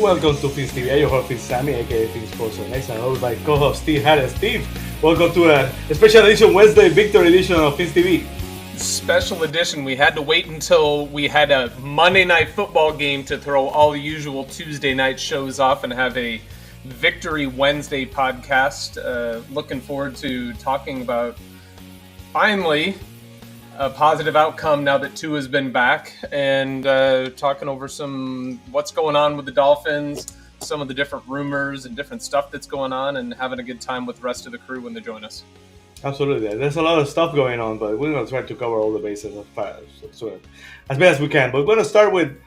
welcome to Fins TV. I'm your host, Sammy, aka Fins Post. Next, I'm with my co-host, Steve Harris. Steve, welcome to a special edition Wednesday Victory edition of Fins TV. Special edition. We had to wait until we had a Monday night football game to throw all the usual Tuesday night shows off and have a Victory Wednesday podcast. Looking forward to talking about finally a positive outcome now that Tua has been back, and talking over what's going on with the Dolphins, some of the different rumors and different stuff that's going on, and having a good time with the rest of the crew when they join us. Absolutely. There's a lot of stuff going on, but we're going to try to cover all the bases as best as we can. But we're going to start with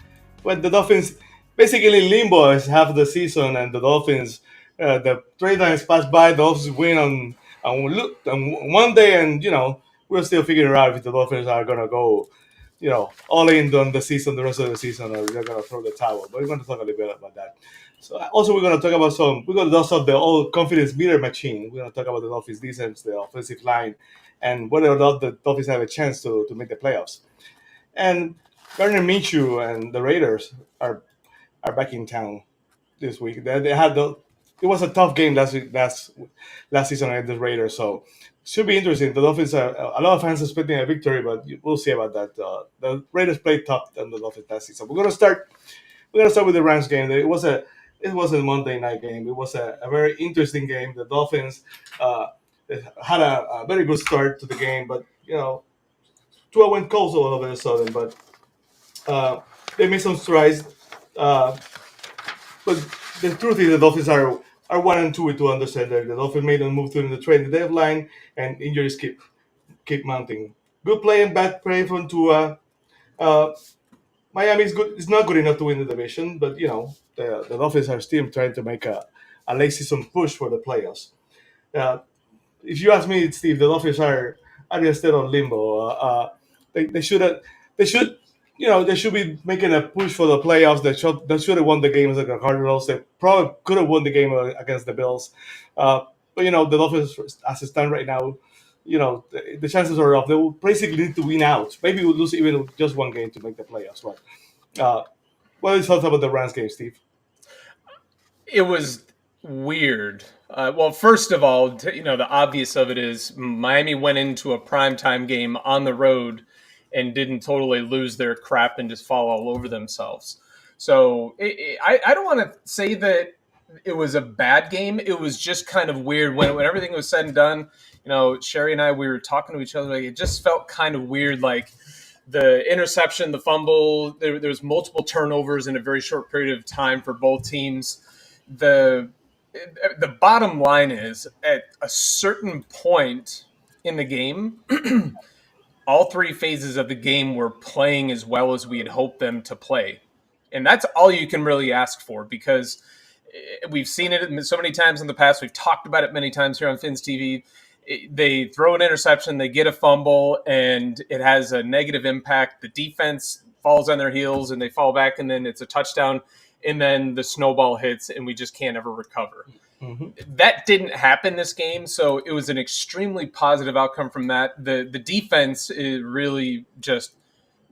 the Dolphins. Basically, Limbo is half of the season, and the Dolphins, the trade lines pass by, the Dolphins win on one day, and, we're still figuring out if the Dolphins are going to go, all in on the season, the rest of the season, or they're going to throw the towel. But we're going to talk a little bit about that. So also we're going to talk about we're going to dust off the old confidence meter machine. We're going to talk about the Dolphins defense, the offensive line, and whether or not the Dolphins have a chance to make the playoffs. And Gardner Minshew and the Raiders are back in town this week. It was a tough game last season against the Raiders, so should be interesting. The Dolphins are a lot of fans expecting a victory, but we'll see about that. The Raiders played tough than the Dolphins last season. We're gonna start with the Rams game. It was a Monday night game. It was a very interesting game. The Dolphins had a very good start to the game, but Tua went cold all of a sudden. But they made some strides. But the truth is, the Dolphins are 1-2 to understand that the Dolphins made a move during the trade deadline, and injuries keep mounting. Good play and bad play from Tua. Miami is good. It's not good enough to win the division, but the Dolphins are still trying to make a late season push for the playoffs. If you ask me, Steve, the Dolphins are instead on limbo. They should be making a push for the playoffs. They should have won the game against the Cardinals. They probably could have won the game against the Bills. But the Dolphins, as it stands right now, the chances are off. They will basically need to win out. Maybe we'll lose even just one game to make the playoffs. But what are your thoughts about the Rams game, Steve? It was weird. Well, first of all, the obvious of it is Miami went into a primetime game on the road and didn't totally lose their crap and just fall all over themselves. So I don't want to say that it was a bad game. It was just kind of weird when everything was said and done. Shari and I, we were talking to each other. Like, it just felt kind of weird. Like the interception, the fumble, there was multiple turnovers in a very short period of time for both teams. The bottom line is, at a certain point in the game, all three phases of the game were playing as well as we had hoped them to play. And that's all you can really ask for, because we've seen it so many times in the past. We've talked about it many times here on Fins TV. They throw an interception, they get a fumble, and it has a negative impact. The defense falls on their heels and they fall back, and then it's a touchdown, and then the snowball hits and we just can't ever recover. Mm-hmm. That didn't happen this game, so it was an extremely positive outcome from that. The defense is really just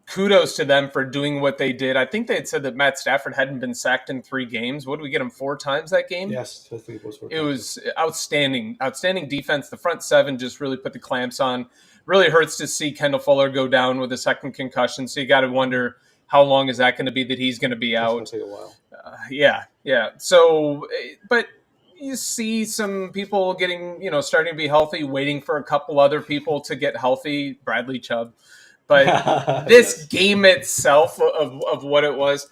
kudos to them for doing what they did. I think they had said that Matt Stafford hadn't been sacked in 3 games. What did we get him 4 times that game? Yes, I think it was 4 times. It was outstanding defense. The front 7 just really put the clamps on. Really hurts to see Kendall Fuller go down with a second concussion, so you got to wonder how long is that going to be that he's going to be out. It's going to take a while. Yeah. So, but you see some people getting, starting to be healthy, waiting for a couple other people to get healthy. Bradley Chubb. But this game itself of what it was,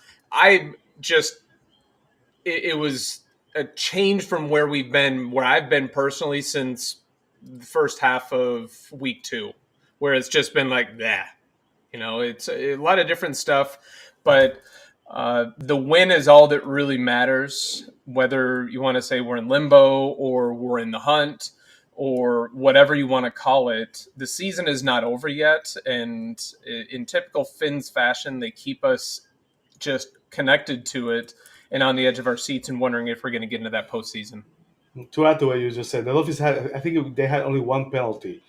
it was a change from where I've been personally since the first half of week 2, where it's just been like that. It's a lot of different stuff, but the win is all that really matters, whether you want to say we're in limbo or we're in the hunt or whatever you want to call it. The season is not over yet, and in typical Fins fashion, they keep us just connected to it and on the edge of our seats and wondering if we're going to get into that postseason. To add to what you just said, the Dolphins they had only one penalty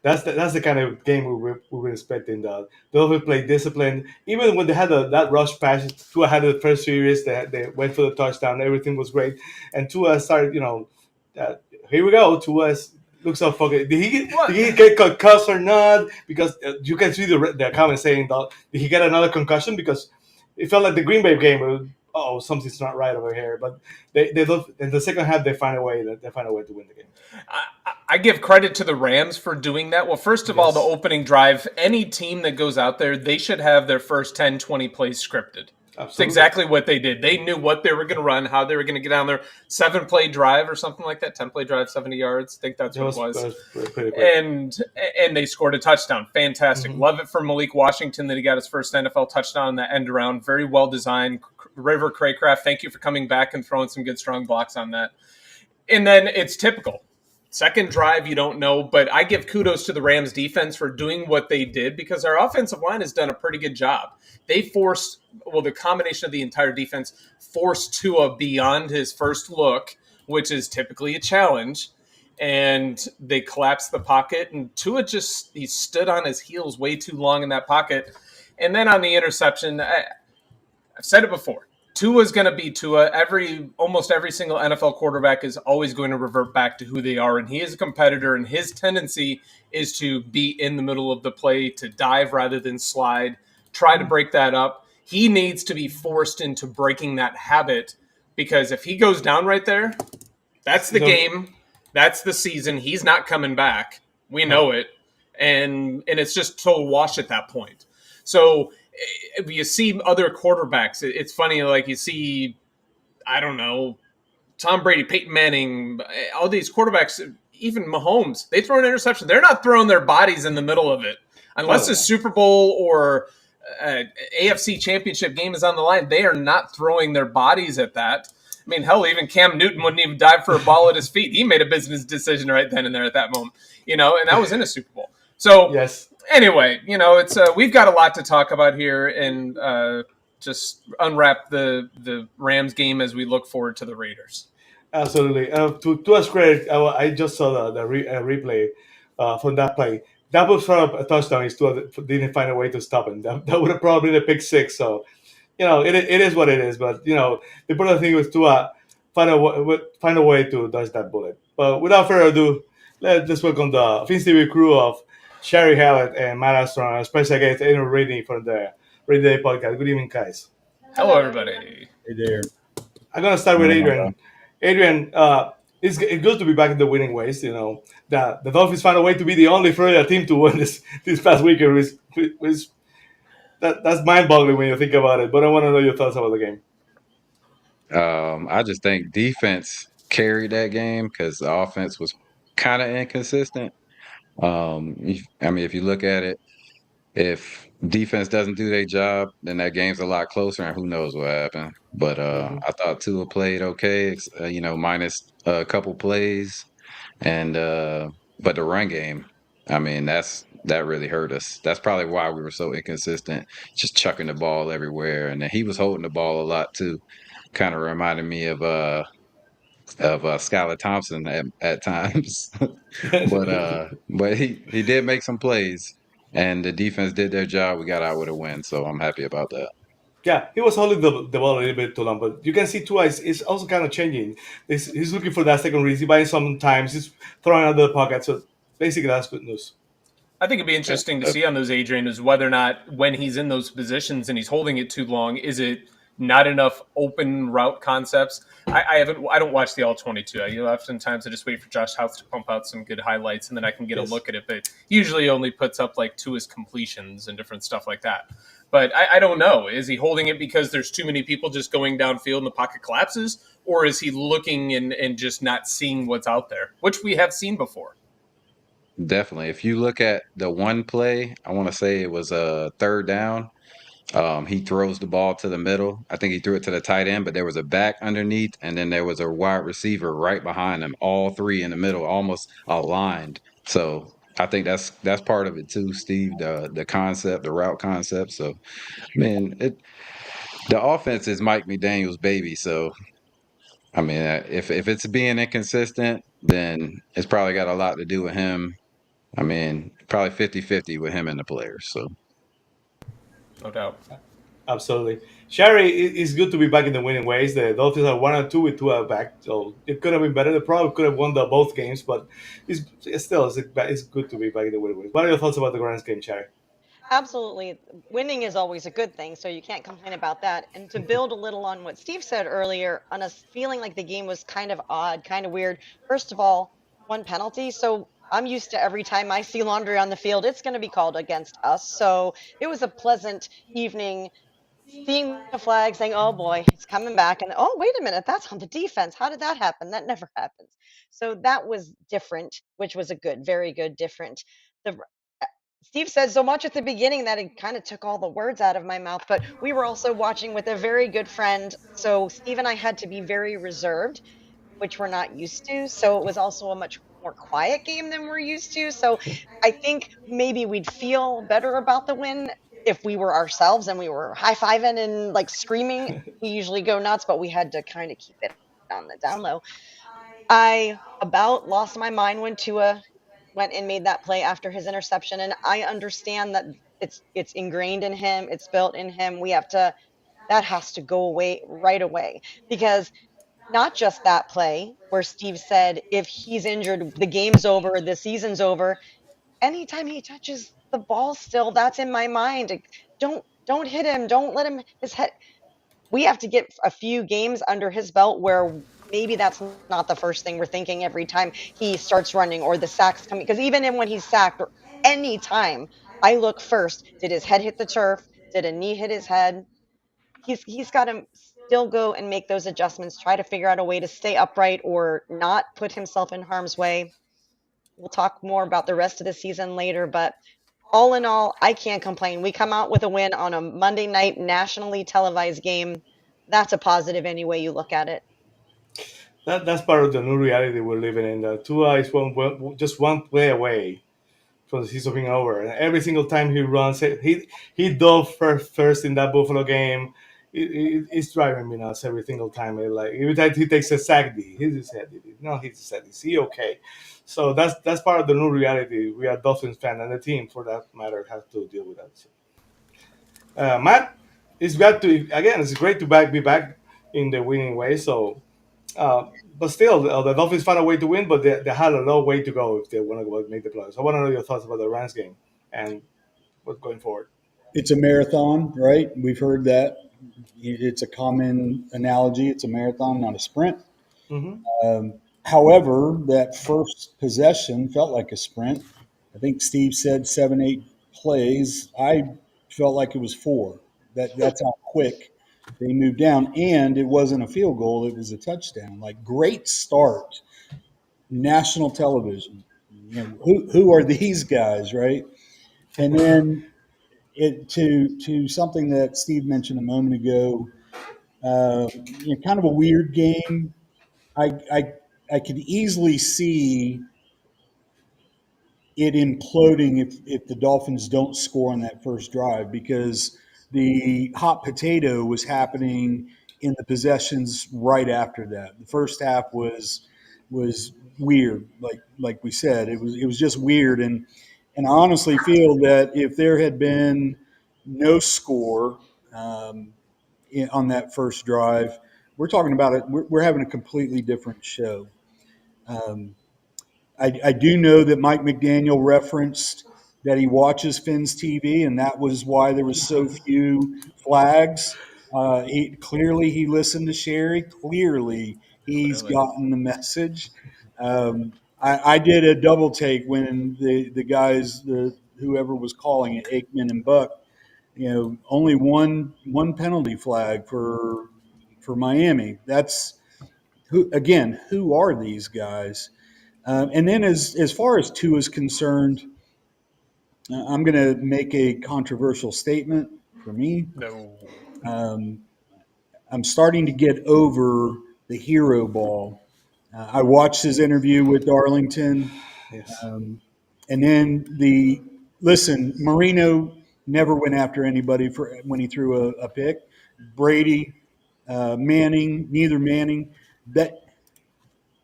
that's the kind of game we were expecting. The Dolphins played disciplined. Even when they had that rush pass, Tua had the first series. They went for the touchdown. Everything was great, and Tua started. Here we go. Tua looks so fucking. Did he get concussed or not? Because you can see the comments saying that did he get another concussion? Because it felt like the Green Bay game. Oh, something's not right over here. But they don't. In the second half, they find a way. They find a way to win the game. I give credit to the Rams for doing that. Well, first of all, the opening drive, any team that goes out there, they should have their first 10, 20 plays scripted. That's exactly what they did. They knew what they were going to run, how they were going to get down there. 7-play drive or something like that, 10-play drive, 70 yards. I think that's what it was. That was pretty and they scored a touchdown. Fantastic. Mm-hmm. Love it for Malik Washington that he got his first NFL touchdown in that end around. Very well designed. River Craycraft, thank you for coming back and throwing some good strong blocks on that. And then it's typical. Second drive, you don't know, but I give kudos to the Rams defense for doing what they did because our offensive line has done a pretty good job. They forced, the combination of the entire defense forced Tua beyond his first look, which is typically a challenge, and they collapsed the pocket, and Tua he stood on his heels way too long in that pocket. And then on the interception, I've said it before. Tua's going to be Tua. Almost every single NFL quarterback is always going to revert back to who they are, and he is a competitor, and his tendency is to be in the middle of the play, to dive rather than slide, try to break that up. He needs to be forced into breaking that habit because if he goes down right there, that's the game. That's the season. He's not coming back. We know it, and it's just total wash at that point. So you see other quarterbacks. It's funny, like you see, I don't know, Tom Brady, Peyton Manning, all these quarterbacks, even Mahomes, they throw an interception. They're not throwing their bodies in the middle of it. Unless a Super Bowl or AFC championship game is on the line, they are not throwing their bodies at that. I mean, hell, even Cam Newton wouldn't even dive for a ball at his feet. He made a business decision right then and there at that moment, and that was in a Super Bowl. So, yes. Anyway, it's we've got a lot to talk about here, and just unwrap the Rams game as we look forward to the Raiders. Absolutely. To us credit, I just saw the replay from that play. That was for a touchdown. He still didn't find a way to stop him. That would have probably been a pick six. So, it is what it is. But the important thing was to find a way to dodge that bullet. But without further ado, let's welcome the Fins TV crew of Shari Hallett and Matt Armstrong, special guest Adrian Rainey from the Rainey podcast. Good evening, guys. Hello, everybody. Hey there. I'm gonna start with Adrian. Adrian, it's good to be back in the winning ways. The Dolphins found a way to be the only Florida team to win this past weekend. That's mind-boggling when you think about it. But I want to know your thoughts about the game. I just think defense carried that game because the offense was kind of inconsistent. If you look at it, if defense doesn't do their job, then that game's a lot closer, and who knows what happened. But I thought Tua played okay, minus a couple plays, and but the run game, that really hurt us. That's probably why we were so inconsistent, just chucking the ball everywhere, and then he was holding the ball a lot too. Kind of reminded me of Skylar Thompson at times, but he did make some plays, and the defense did their job. We got out with a win, so I'm happy about that. Yeah, he was holding the ball a little bit too long, but you can see Tua is also kind of changing. He's looking for that second read. He's buying sometimes. He's throwing out of the pocket. So basically, that's good news. I think it'd be interesting to see on those, Adrian, is whether or not when he's in those positions and he's holding it too long, is it not enough open route concepts? I don't watch the all 22. Oftentimes I just wait for Josh House to pump out some good highlights and then I can get a look at it. But usually only puts up like to his completions and different stuff like that. But I don't know. Is he holding it because there's too many people just going downfield and the pocket collapses? Or is he looking and just not seeing what's out there, which we have seen before? Definitely. If you look at the one play, I want to say it was a third down. He throws the ball to the middle. I think he threw it to the tight end, but there was a back underneath, and then there was a wide receiver right behind him. All three in the middle, almost aligned. So I think that's part of it too, Steve. The concept, the route concept. So, man, the offense is Mike McDaniel's baby. So, if it's being inconsistent, then it's probably got a lot to do with him I mean, probably 50-50 with him and the players. So No doubt. Absolutely. Shari, it's good to be back in the winning ways. The Dolphins are 1-2 with two out back, so it could have been better. They probably could have won both games, but it's good to be back in the winning ways. What are your thoughts about the Rams game, Shari? Absolutely. Winning is always a good thing, so you can't complain about that. And to build a little on what Steve said earlier, on us feeling like the game was kind of odd, kind of weird. First of all, one penalty. So I'm used to every time I see laundry on the field, it's going to be called against us. So it was a pleasant evening seeing the flag saying, oh boy, it's coming back. And oh, wait a minute, that's on the defense. How did that happen? That never happens. So that was different, which was a good, very good, different. The Steve said so much at the beginning that it kind of took all the words out of my mouth, but we were also watching with a very good friend. So Steve and I had to be very reserved, which we're not used to. So it was also a much more quiet game than we're used to. So I think maybe we'd feel better about the win if we were ourselves and we were high fiving and like screaming. We usually go nuts, but we had to kind of keep it on the down low. I about lost my mind when Tua went and made that play after his interception, and I understand that it's ingrained in him, it's built in him. We have to that has to go away right away because not just that play where Steve said if he's injured, the game's over, the season's over. Anytime he touches the ball still, that's in my mind. Don't hit him. Don't let him his head we have to get a few games under his belt where maybe that's not the first thing we're thinking every time he starts running or the sack's coming. Because even when he's sacked or any time, I look first. Did his head hit the turf? Did a knee hit his head? He's got to still go and make those adjustments. Try to figure out a way to stay upright or not put himself in harm's way. We'll talk more about the rest of the season later, but all in all, I can't complain. We come out with a win on a Monday night nationally televised game. That's a positive any way you look at it. That's part of the new reality we're living in. Tua is just one play away from the season being over, and every single time he runs, he dove first in that Buffalo game. It's driving me nuts every single time. Like every time he takes a sack, he's his head. No, he's his head. Is he okay? So that's part of the new reality. We are Dolphins fan, and the team, for that matter, has to deal with that. So, Matt, it's got to again. It's great to be back in the winning way. So, but still, the Dolphins found a way to win, but they had a long way to go if they want to make the playoffs. I want to know your thoughts about the Rams game and what's going forward. It's a marathon, right? We've heard that. It's a common analogy. It's a marathon, not a sprint. Mm-hmm. However, that first possession felt like a sprint. I think Steve said 7, 8 plays. I felt like it was 4. That's how quick they moved down. And it wasn't a field goal, it was a touchdown. Like, great start. National television. Who are these guys, right? And then to something that Steve mentioned a moment ago, kind of a weird game. I could easily see it imploding if the Dolphins don't score on that first drive because the hot potato was happening in the possessions right after that. The first half was weird, like we said. It was just weird, and I honestly feel that if there had been no score on that first drive, we're talking about it. We're having a completely different show. Um, I do know that Mike McDaniel referenced that he watches Finn's TV, and that was why there was so few flags. He listened to Shari. Clearly, he's Clearly. gotten the message. I did a double take when the guys, whoever was calling it, Aikman and Buck, only one penalty flag for Miami. That's who are these guys? And then as far as Tua is concerned, I'm going to make a controversial statement for me. No. I'm starting to get over the hero ball. I watched his interview with Darlington. Yes. And then Marino never went after anybody when he threw a pick. Brady, Manning, neither Manning.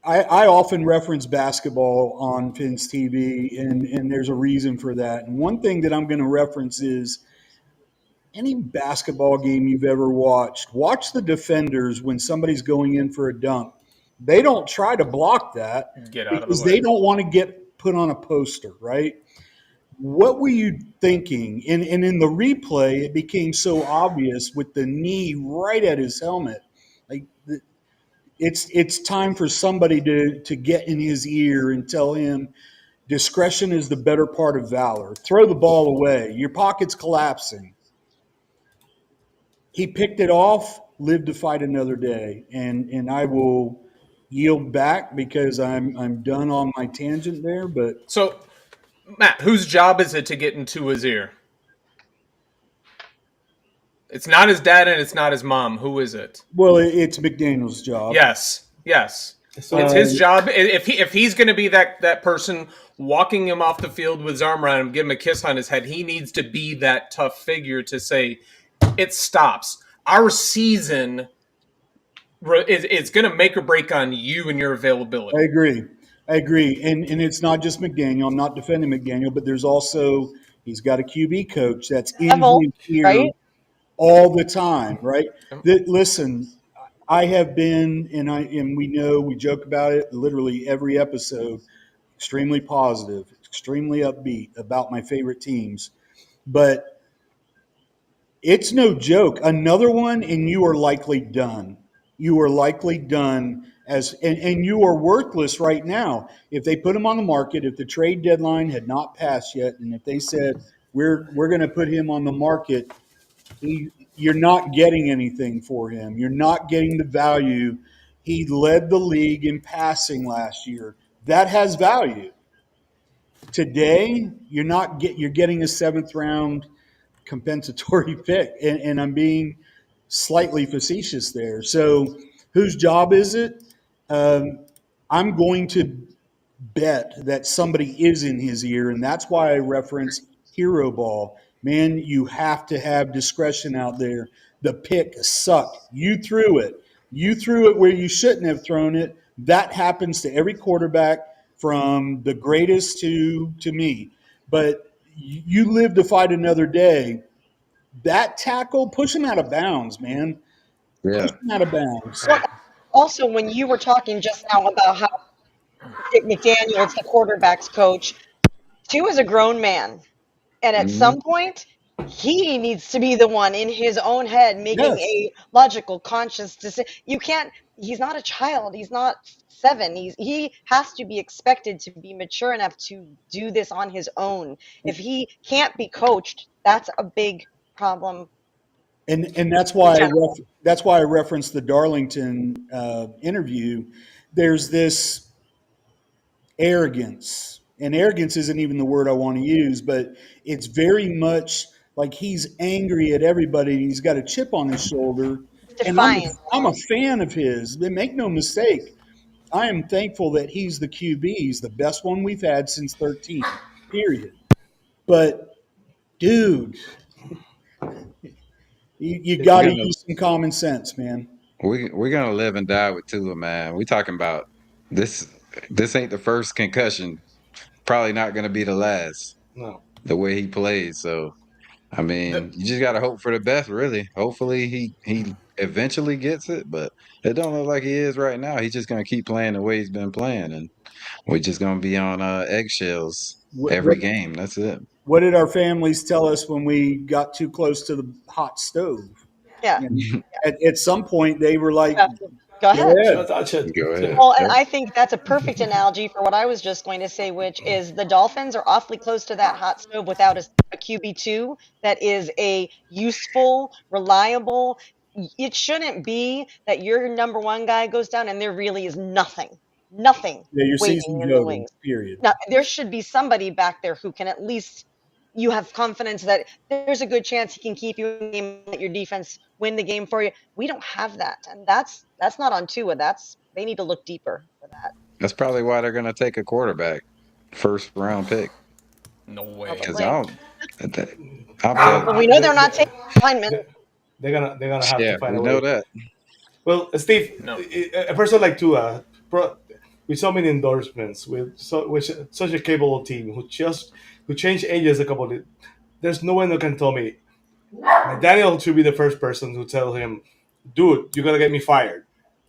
I often reference basketball on Finn's TV, and there's a reason for that. And one thing that I'm going to reference is any basketball game you've ever watched, watch the defenders when somebody's going in for a dunk. They don't try to block that Get out of the because way. they don't want to get put on a poster, right? What were you thinking? And in the replay, it became so obvious with the knee right at his helmet. Like it's time for somebody to get in his ear and tell him discretion is the better part of valor. Throw the ball away. Your pocket's collapsing. He picked it off, lived to fight another day. And I will yield back because I'm done on my tangent there. But So, Matt, whose job is it to get into his ear? It's not his dad and it's not his mom. Who is it? well, it's McDaniel's job. Yes. So, It's his job. If he's going to be that person walking him off the field with his arm around him, give him a kiss on his head, he needs to be that tough figure to say, it stops. Our season is going to make or break on you and your availability. I agree. And it's not just McDaniel. I'm not defending McDaniel, but there's also he's got a QB coach that's in Level, his ear right? all the time, right? Listen, I have been, and we know we joke about it literally every episode, extremely positive, extremely upbeat about my favorite teams, but it's no joke. Another one, and you are likely done. You are likely done and you are worthless right now. If they put him on the market, if the trade deadline had not passed yet, and if they said we're going to put him on the market, you're not getting anything for him. You're not getting the value. He led the league in passing last year. That has value. Today, you're getting a 7th round compensatory pick, and I'm being slightly facetious there. So, whose job is it? I'm going to bet that somebody is in his ear, and that's why I reference hero ball. Man, you have to have discretion out there. The pick sucked. You threw it. You threw it where you shouldn't have thrown it. That happens to every quarterback from the greatest to me. But you live to fight another day. That tackle, push him out of bounds, man. Yeah. Push him out of bounds. Well, also, when you were talking just now about how Dick McDaniel's the quarterback's coach, Stu is a grown man. And at Mhm. some point, he needs to be the one in his own head making Yes. a logical, conscious decision. You can't, he's not a child. He's not 7. He has to be expected to be mature enough to do this on his own. If he can't be coached, that's a big problem. And that's In why general. that's why I referenced the Darlington interview. There's this arrogance, and arrogance isn't even the word I want to use, but it's very much like he's angry at everybody. He's got a chip on his shoulder, and Defiant I'm a almost. fan of his. But make no mistake, I am thankful that he's the QB. He's the best one we've had since 13. Period. But dude, you got We're to gonna use some common sense, man. we're gonna live and die with Tua, man. We talking about this. This ain't the first concussion. Probably not gonna be the last. no. The way he plays, so I The, mean, you just gotta hope for the best, really. Hopefully, he eventually gets it, but it don't look like he is right now. He's just gonna keep playing the way he's been playing, and we're just gonna be on eggshells What, every what game. That's it. what did our families tell us when we got too close to the hot stove? Yeah. And at some point, they were like, Yeah. Go "Go ahead. Don't ahead." touch it. Go ahead. Well, and Yep. I think that's a perfect analogy for what I was just going to say, which is the Dolphins are awfully close to that hot stove without a QB2 that is a useful, reliable. It shouldn't be that your number one guy goes down and there really is nothing Yeah, your waiting season's in the over. wings. Period. Now, there should be somebody back there who can at least you have confidence that there's a good chance he can keep you in the game, let your defense win the game for you. We don't have that, and that's not on Tua. They need to look deeper for that. That's probably why they're gonna take a quarterback, first round pick. no way. Because I Probably. don't. I'm Well, But telling. we know they're not taking linemen. they're gonna have to Yeah, find we a know way. that. Well, Steve, No. a person like Tua, with so many endorsements, with such a capable team who changed ages a couple of. There's no one that can tell me Daniel should be the first person to tell him, dude, you're gonna get me fired.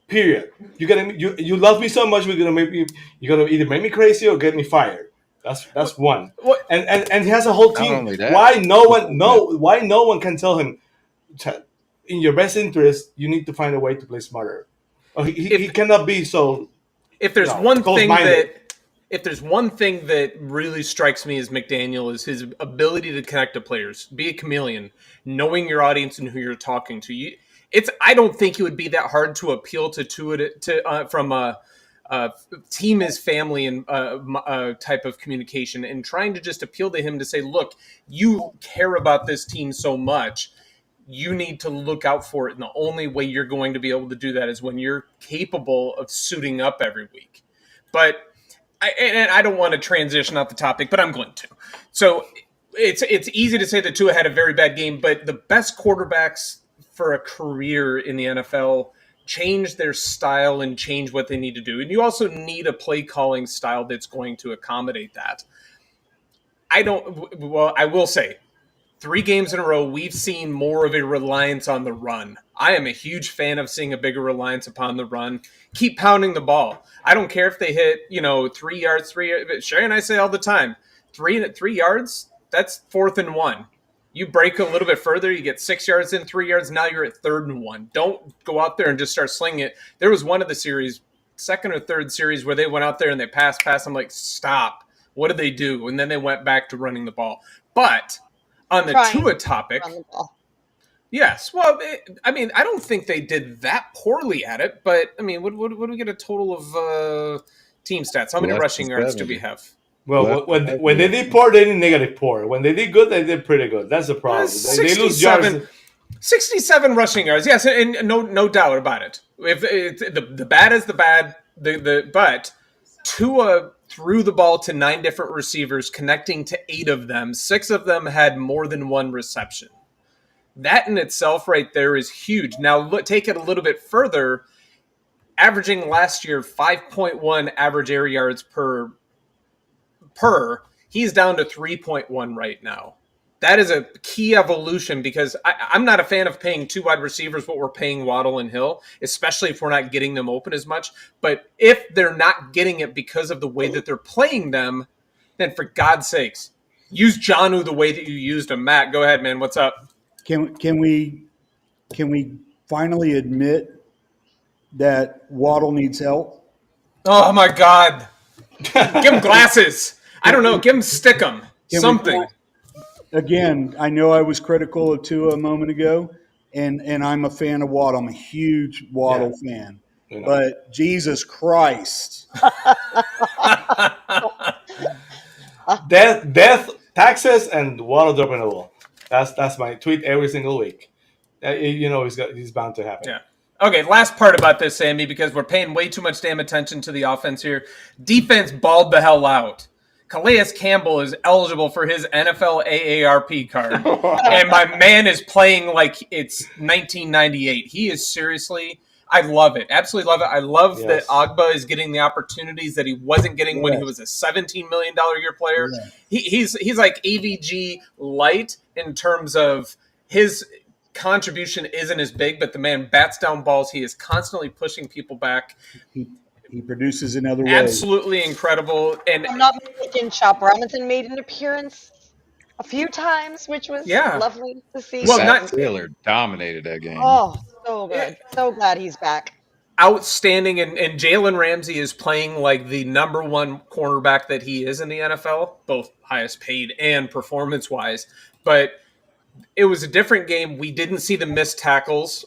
Period. You love me so much, you're gonna either make me crazy or get me fired. That's one. What? And he has a whole Not team. only that, Why no one can tell him, in your best interest, you need to find a way to play smarter. He cannot be so. If there's No, one thing close-minded. that really strikes me as McDaniel is his ability to connect to players, be a chameleon, knowing your audience and who you're talking to. I don't think it would be that hard to appeal from a team as family and type of communication, and trying to just appeal to him to say, look, you care about this team so much. You need to look out for it. And the only way you're going to be able to do that is when you're capable of suiting up every week. But I don't want to transition off the topic, but I'm going to. So it's easy to say that Tua had a very bad game, but the best quarterbacks for a career in the NFL change their style and change what they need to do. And you also need a play calling style that's going to accommodate that. I will say, 3 games in a row, we've seen more of a reliance on the run. I am a huge fan of seeing a bigger reliance upon the run. Keep pounding the ball. I don't care if they hit, 3 yards, Shari and I say all the time, 3 yards, that's 4th and 1. You break a little bit further, you get 6 yards in, 3 yards, now you're at 3rd and 1. Don't go out there and just start slinging it. There was one of the series, 2nd or 3rd series, where they went out there and they passed. I'm like, stop. What did they do? And then they went back to running the ball. But on the Tua topic, yes. Well, I don't think they did that poorly at it. But what do we get a total of team stats? How many rushing yards do we have? Well, when they did poor, they did negative poor. When they did good, they did pretty good. That's the problem. They lose yards. 67 rushing yards. Yes, and no doubt about it. If the bad is the bad, but Tua threw the ball to 9 different receivers, connecting to 8 of them. 6 of them had more than 1 reception. That in itself right there is huge. Now, take it a little bit further. Averaging last year 5.1 average air yards per, he's down to 3.1 right now. That is a key evolution, because I'm not a fan of paying 2 wide receivers what we're paying Waddle and Hill, especially if we're not getting them open as much. But if they're not getting it because of the way that they're playing them, then for God's sakes, use Jonnu the way that you used him. Matt, go ahead, man. What's up? Can we finally admit that Waddle needs help? Oh my God! Give him glasses. I don't know. Give him Stickum. Something. Again, I know I was critical of Tua a moment ago, and I'm a fan of Waddle. I'm a huge Waddle fan. But Jesus Christ. Death, taxes, and Waddle dropping the ball. That's my tweet every single week. He's bound to happen. Yeah. Okay, last part about this, Sammy, because we're paying way too much damn attention to the offense here. Defense balled the hell out. Calais Campbell is eligible for his NFL AARP card. And my man is playing like it's 1998. He is seriously, I love it. Absolutely love it. I love that Agba is getting the opportunities that he wasn't getting when he was a $17 million a year player. Yeah. He's like AVG light in terms of his contribution isn't as big, but the man bats down balls. He is constantly pushing people back. He produces in other ways. Absolutely incredible. And I'm not mistaken, Chop Robinson made an appearance a few times, which was lovely to see. Well, Taylor dominated that game. Oh, so good. So glad he's back. Outstanding. And Jalen Ramsey is playing like the number 1 cornerback that he is in the NFL, both highest paid and performance-wise. But it was a different game. We didn't see the missed tackles.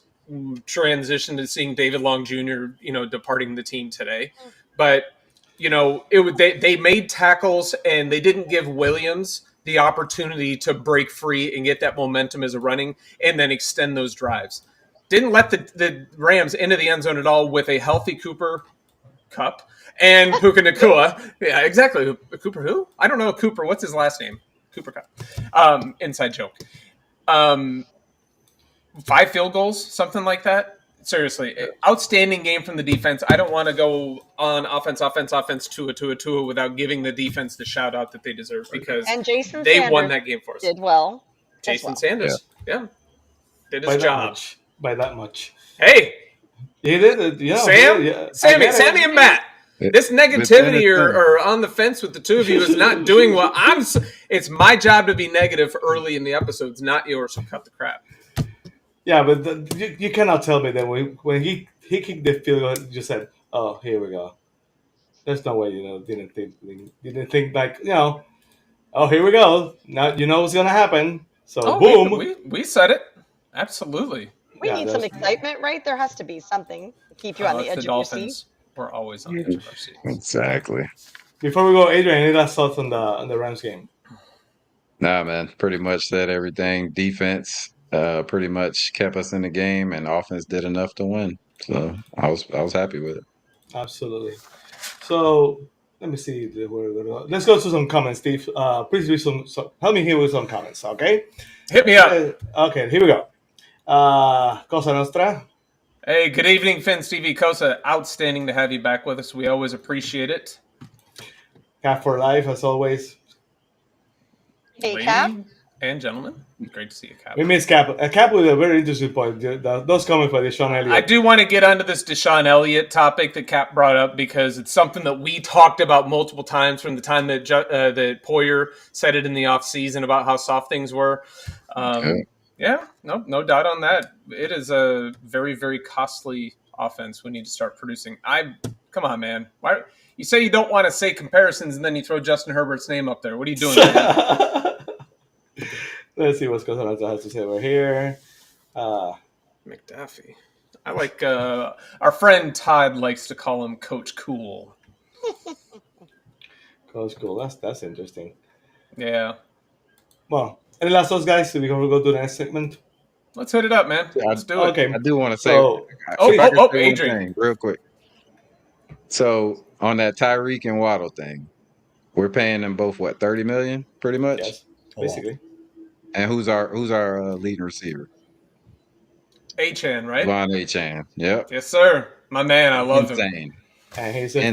Transition to seeing David Long Jr., departing the team today. But, they made tackles, and they didn't give Williams the opportunity to break free and get that momentum as a running and then extend those drives. Didn't let the Rams into the end zone at all with a healthy Cooper Kupp and Puka Nacua. Yeah, exactly. Cooper who? I don't know Cooper. What's his last name? Cooper Kupp. Inside joke. 5 field goals, something like that. seriously, outstanding game from the defense. I don't want to go on offense, Tua without giving the defense the shout out that they deserve because And Jason they Sanders won that game for us. did well. Jason Sanders, yeah, did his By job. that much. Hey, He did. Yeah, Sam, Sammy, and Matt. This negativity or on the fence with the two of you is not doing well. It's my job to be negative early in the episodes, not yours. So cut the crap. Yeah, but you cannot tell me that when he kicked the field goal, you just said, "Oh, here we go." There's no way didn't think like oh, here we go. Now you know what's gonna happen. So boom. We said it. Absolutely. We need some excitement, right? There has to be something to keep you on the edge of your seat. We're always on the edge of our seats. Exactly. Before we go, Adrian, any last thoughts on the Rams game? Nah, man. Pretty much said everything. Defense pretty much kept us in the game, and offense did enough to win. So I was happy with it. Absolutely. So let me see. Let's go to some comments, Steve. Please read help me here with some comments, okay? Hit me up. Okay, here we go. Cosa Nostra. Hey, good evening, Finn, Stevie, Cosa. Outstanding to have you back with us. We always appreciate it. Cap for life, as always. Hey, Ladies Cap. and gentlemen, great to see you, Cap. We miss Cap. Cap with a very interesting point. Those comments by Deshaun Elliott. I do want to get onto this Deshaun Elliott topic that Cap brought up because it's something that we talked about multiple times from the time that that Poyer said it in the offseason about how soft things were. Yeah, no doubt on that. It is a very, very costly offense. We need to start producing. Come on, man. Why you say you don't want to say comparisons and then you throw Justin Herbert's name up there? What are you doing? Let's see what Cosa Nostra has to say over here. McDuffie. I like our friend Todd likes to call him Coach Cool. Coach Cool. That's interesting. Yeah. Well, any last thoughts, guys? Before we go to the next segment. Let's hit it up, man. Let's do it. Okay. I do want to say, Adrian, real quick. So on that Tyreek and Waddle thing, we're paying them both what, $30 million, pretty much. Yes, basically. And who's our leading receiver? Achane, right? Von Achane. Yep. Yes, sir. My man, I love him. And he's a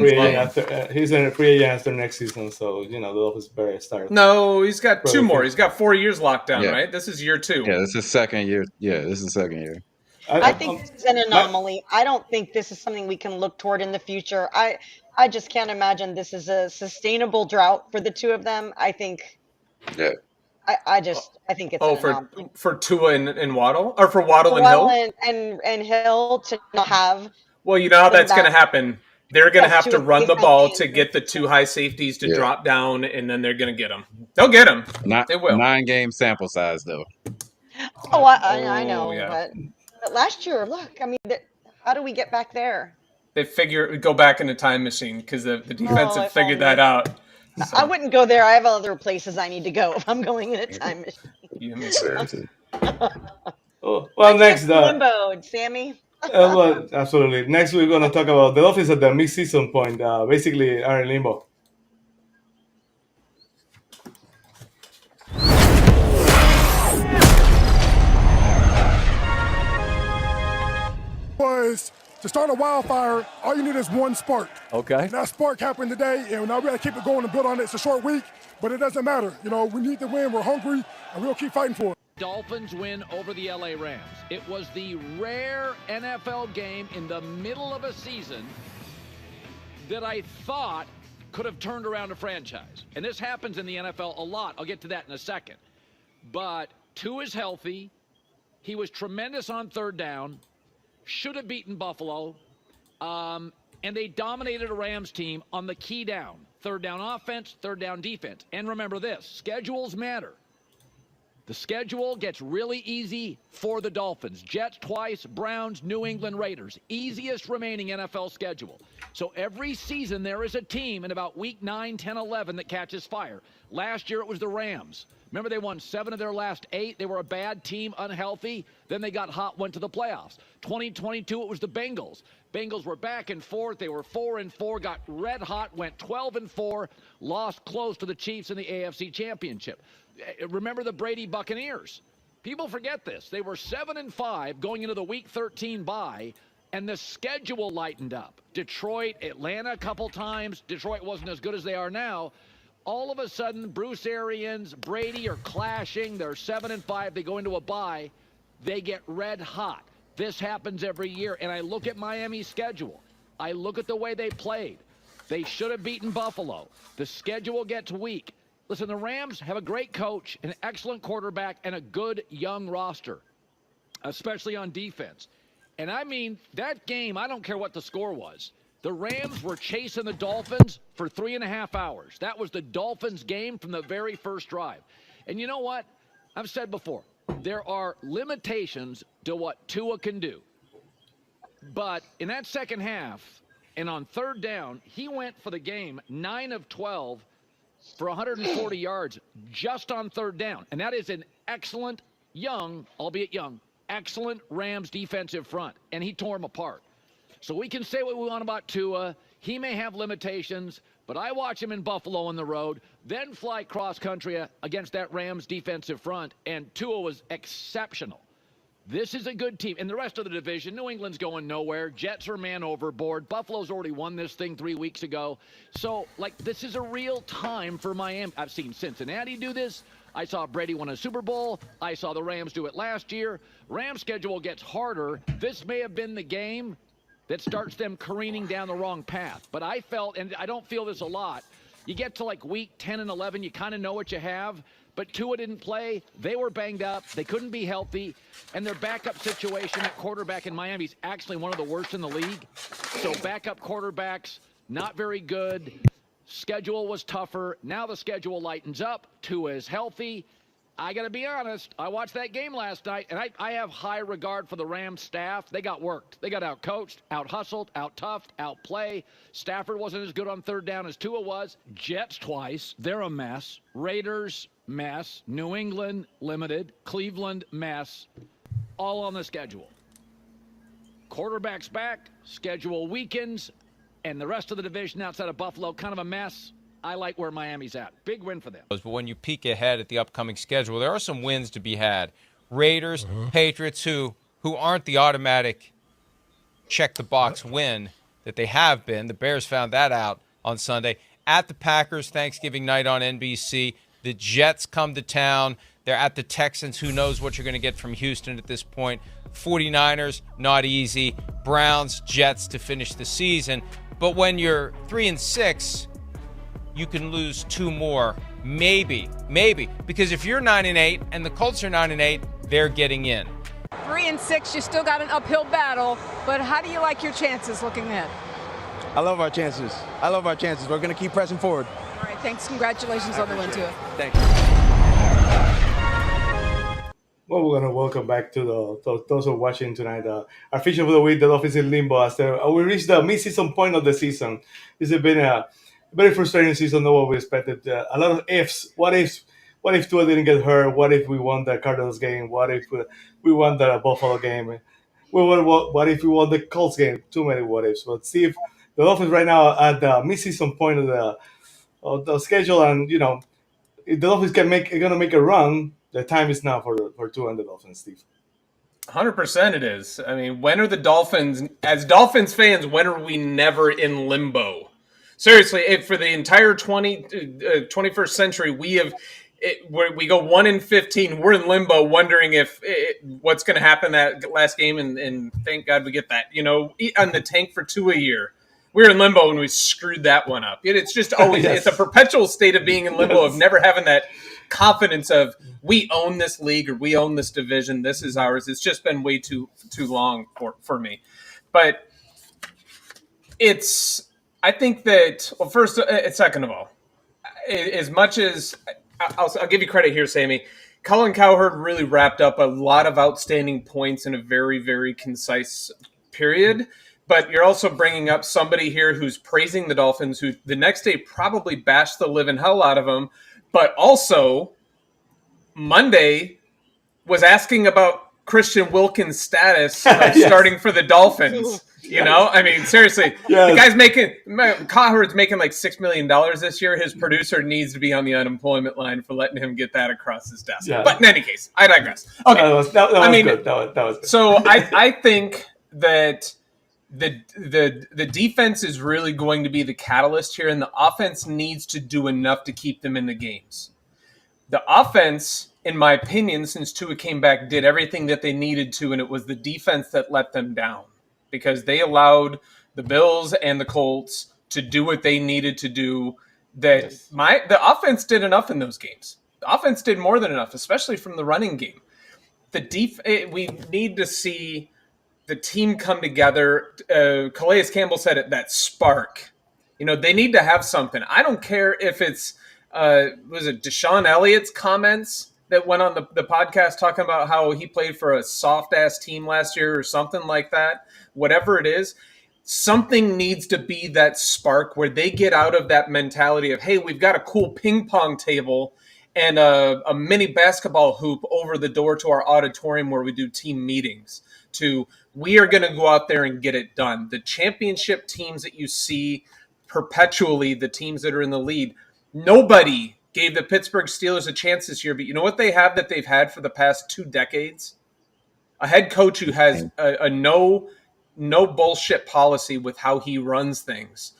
free agent after next season, so the Dolphins better start. No, he's got two more. He's got 4 years locked down, right? This is year 2. Yeah, this is second year. Yeah, this is second year. I think this is an anomaly. I don't think this is something we can look toward in the future. I just can't imagine this is a sustainable drought for the two of them. I think. Yeah. I think it's an anomaly. For Tua and Waddle, or for Waddle and Hill, and Hill to not have. Well, you know how that's going to happen. They're going to have to run the ball to get the 2 high safeties to drop down, and then they're going to get them. They'll get them. They will. 9-game sample size, though. Oh, I know, but last year, look, I mean, how do we get back there? They go back in the time machine because the defense have figured that out. So. I wouldn't go there. I have other places I need to go if I'm going in a time machine. You make sense. Well, next, Limbo, Sammy. Well, absolutely. Next, we're going to talk about the Dolphins at the mid-season point. Basically, are in limbo. To start a wildfire, all you need is one spark. Okay. And that spark happened today, and now we got to keep it going and build on it. It's a short week, but it doesn't matter. We need to win. We're hungry, and we'll keep fighting for it. Dolphins win over the LA Rams. It was the rare NFL game in the middle of a season that I thought could have turned around a franchise. And this happens in the NFL a lot. I'll get to that in a second. But Tua is healthy. He was tremendous on third down. Should have beaten Buffalo. And they dominated a Rams team on the key down. Third down offense, third down defense. And remember this, schedules matter. The schedule gets really easy for the Dolphins. Jets twice, Browns, New England Raiders. Easiest remaining NFL schedule. So every season there is a team in about week 9, 10, 11 that catches fire. Last year it was the Rams. Remember, they won 7 of their last 8. They were a bad team, unhealthy. Then they got hot, went to the playoffs. 2022, it was the Bengals. Bengals were back and forth. They were 4-4, got red hot, went 12-4, lost close to the Chiefs in the AFC Championship. Remember the Brady Buccaneers. People forget this. They were 7-5 going into the Week 13 bye, and the schedule lightened up. Detroit, Atlanta a couple times. Detroit wasn't as good as they are now. All of a sudden, Bruce Arians, Brady are clashing. They're 7-5. They go into a bye. They get red hot. This happens every year. And I look at Miami's schedule. I look at the way they played. They should have beaten Buffalo. The schedule gets weak. Listen, the Rams have a great coach, an excellent quarterback, and a good young roster, especially on defense. And I mean, that game, I don't care what the score was. The Rams were chasing the Dolphins for 3.5 hours. That was the Dolphins game from the very first drive. And you know what? I've said before, there are limitations to what Tua can do. But in that second half, and on third down, he went for the game 9 of 12 for 140 yards just on third down. And that is an excellent, young, albeit young, excellent Rams defensive front. And he tore them apart. So we can say what we want about Tua. He may have limitations, but I watch him in Buffalo on the road, then fly cross-country against that Rams defensive front, and Tua was exceptional. This is a good team. And the rest of the division, New England's going nowhere. Jets are man overboard. Buffalo's already won this thing 3 weeks ago. So, this is a real time for Miami. I've seen Cincinnati do this. I saw Brady win a Super Bowl. I saw the Rams do it last year. Rams' schedule gets harder. This may have been the game that starts them careening down the wrong path. But I felt, and I don't feel this a lot, you get to week 10 and 11, you kind of know what you have. But Tua didn't play. They were banged up. They couldn't be healthy. And their backup situation at quarterback in Miami is actually one of the worst in the league. So backup quarterbacks, not very good. Schedule was tougher. Now the schedule lightens up. Tua is healthy. I got to be honest. I watched that game last night, and I have high regard for the Rams staff. They got worked. They got out-coached, out-hustled, out-toughed, out-play. Stafford wasn't as good on third down as Tua was. Jets twice. They're a mess. Raiders, mess. New England, limited. Cleveland, mess. All on the schedule. Quarterback's back. Schedule weakens. And the rest of the division outside of Buffalo, kind of a mess. I like where Miami's at. Big win for them. But when you peek ahead at the upcoming schedule, there are some wins to be had. Raiders, Patriots, who aren't the automatic check-the-box win that they have been. The Bears found that out on Sunday. At the Packers, Thanksgiving night on NBC. The Jets come to town. They're at the Texans. Who knows what you're going to get from Houston at this point. 49ers, not easy. Browns, Jets to finish the season. But when you're 3-6, you can lose 2 more. Maybe. Because if you're 9-8 and the Colts are 9-8, they're getting in. 3-6, you still got an uphill battle, but how do you like your chances looking ahead? I love our chances. We're going to keep pressing forward. All right, thanks. Congratulations on the win, too. Thank you. Well, we're going to welcome back to those who are watching tonight. Our feature for the week, the Dolphins in Limbo. As we reached the mid-season point of the season. This has been a very frustrating season, not what we expected. A lot of ifs. What if Tua didn't get hurt? What if we won the Cardinals game? What if we won the Buffalo game? What if we won the Colts game? Too many what ifs. But Steve, the Dolphins right now at the mid-season point of the schedule, and if the Dolphins are going to make a run, the time is now for Tua and the Dolphins, Steve. 100% it is. I mean, when are the Dolphins, as Dolphins fans, when are we never in limbo? Seriously, for the entire 21st century, we go 1-15. We're in limbo, wondering if what's going to happen that last game, and thank God we get that. On the tank for Tua a year. We were in limbo and we screwed that one up. It's just always It's a perpetual state of being in limbo, of never having that confidence of we own this league or we own this division. This is ours. It's just been way too long for me. But I think that, well, first, second of all, as much as I'll give you credit here, Sammy, Colin Cowherd really wrapped up a lot of outstanding points in a very, very concise period. But you're also bringing up somebody here who's praising the Dolphins, who the next day probably bashed the living hell out of them, but also Monday was asking about Christian Wilkins' status of starting for the Dolphins. You know, I mean, seriously, the guy's Cowherd's making like $6 million this year. His producer needs to be on the unemployment line for letting him get that across his desk. Yeah. But in any case, I digress. Okay, that was good. That was good. So I think that the defense is really going to be the catalyst here, and the offense needs to do enough to keep them in the games. The offense, in my opinion, since Tua came back, did everything that they needed to, and it was the defense that let them down because they allowed the Bills and the Colts to do what they needed to do. The offense did enough in those games. The offense did more than enough, especially from the running game. We need to see the team come together. Calais Campbell said it, that spark. You know, they need to have something. I don't care if it's was it Deshaun Elliott's comments that went on the podcast talking about how he played for a soft-ass team last year or something like that. Whatever it is, something needs to be that spark where they get out of that mentality of, hey, we've got a cool ping pong table and a mini basketball hoop over the door to our auditorium where we do team meetings, to we are going to go out there and get it done. The championship teams that you see perpetually, the teams that are in the lead, nobody gave the Pittsburgh Steelers a chance this year, but you know what they have that they've had for the past 2 decades? A head coach who has a no bullshit policy with how he runs things.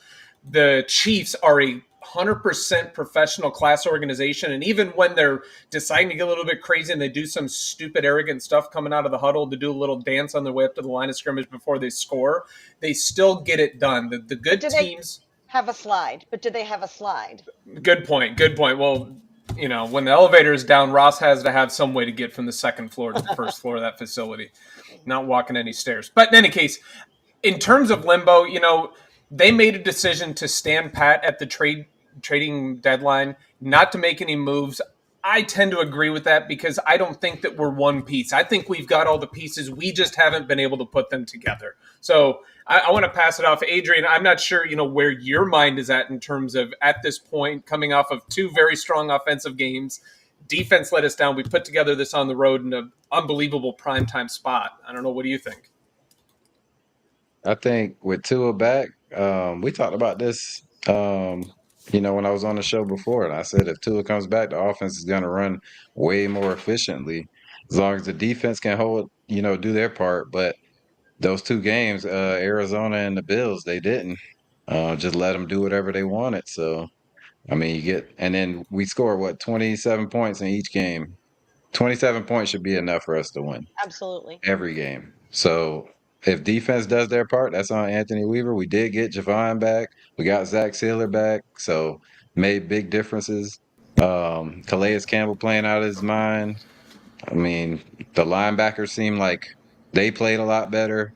The Chiefs are a 100% professional class organization, and even when they're deciding to get a little bit crazy and they do some stupid, arrogant stuff coming out of the huddle to do a little dance on their way up to the line of scrimmage before they score, they still get it done. The good teams have a slide, but do they have a slide? Good point. Well, you know, when the elevator is down, Ross has to have some way to get from the second floor to the first floor of that facility, not walking any stairs. But in any case, in terms of Limbo, you know, they made a decision to stand pat at the trading deadline, not to make any moves. I tend to agree with that because I don't think that we're one piece. I think we've got all the pieces. We just haven't been able to put them together. So I want to pass it off. Adrian, I'm not sure, you know, where your mind is at in terms of, at this point, coming off of 2 very strong offensive games. Defense let us down. We put together this on the road in an unbelievable primetime spot. I don't know. What do you think? I think with Tua back, we talked about this, you know, when I was on the show before, and I said if Tua comes back, the offense is going to run way more efficiently as long as the defense can hold, you know, do their part. But those 2 games, Arizona and the Bills, they didn't just let them do whatever they wanted. So, I mean, and then we scored 27 points in each game. 27 points should be enough for us to win. Absolutely. Every game. So if defense does their part, that's on Anthony Weaver. We did get Javon back. We got Zach Sealer back. So made big differences. Calais Campbell playing out of his mind. I mean, the linebackers seem like they played a lot better.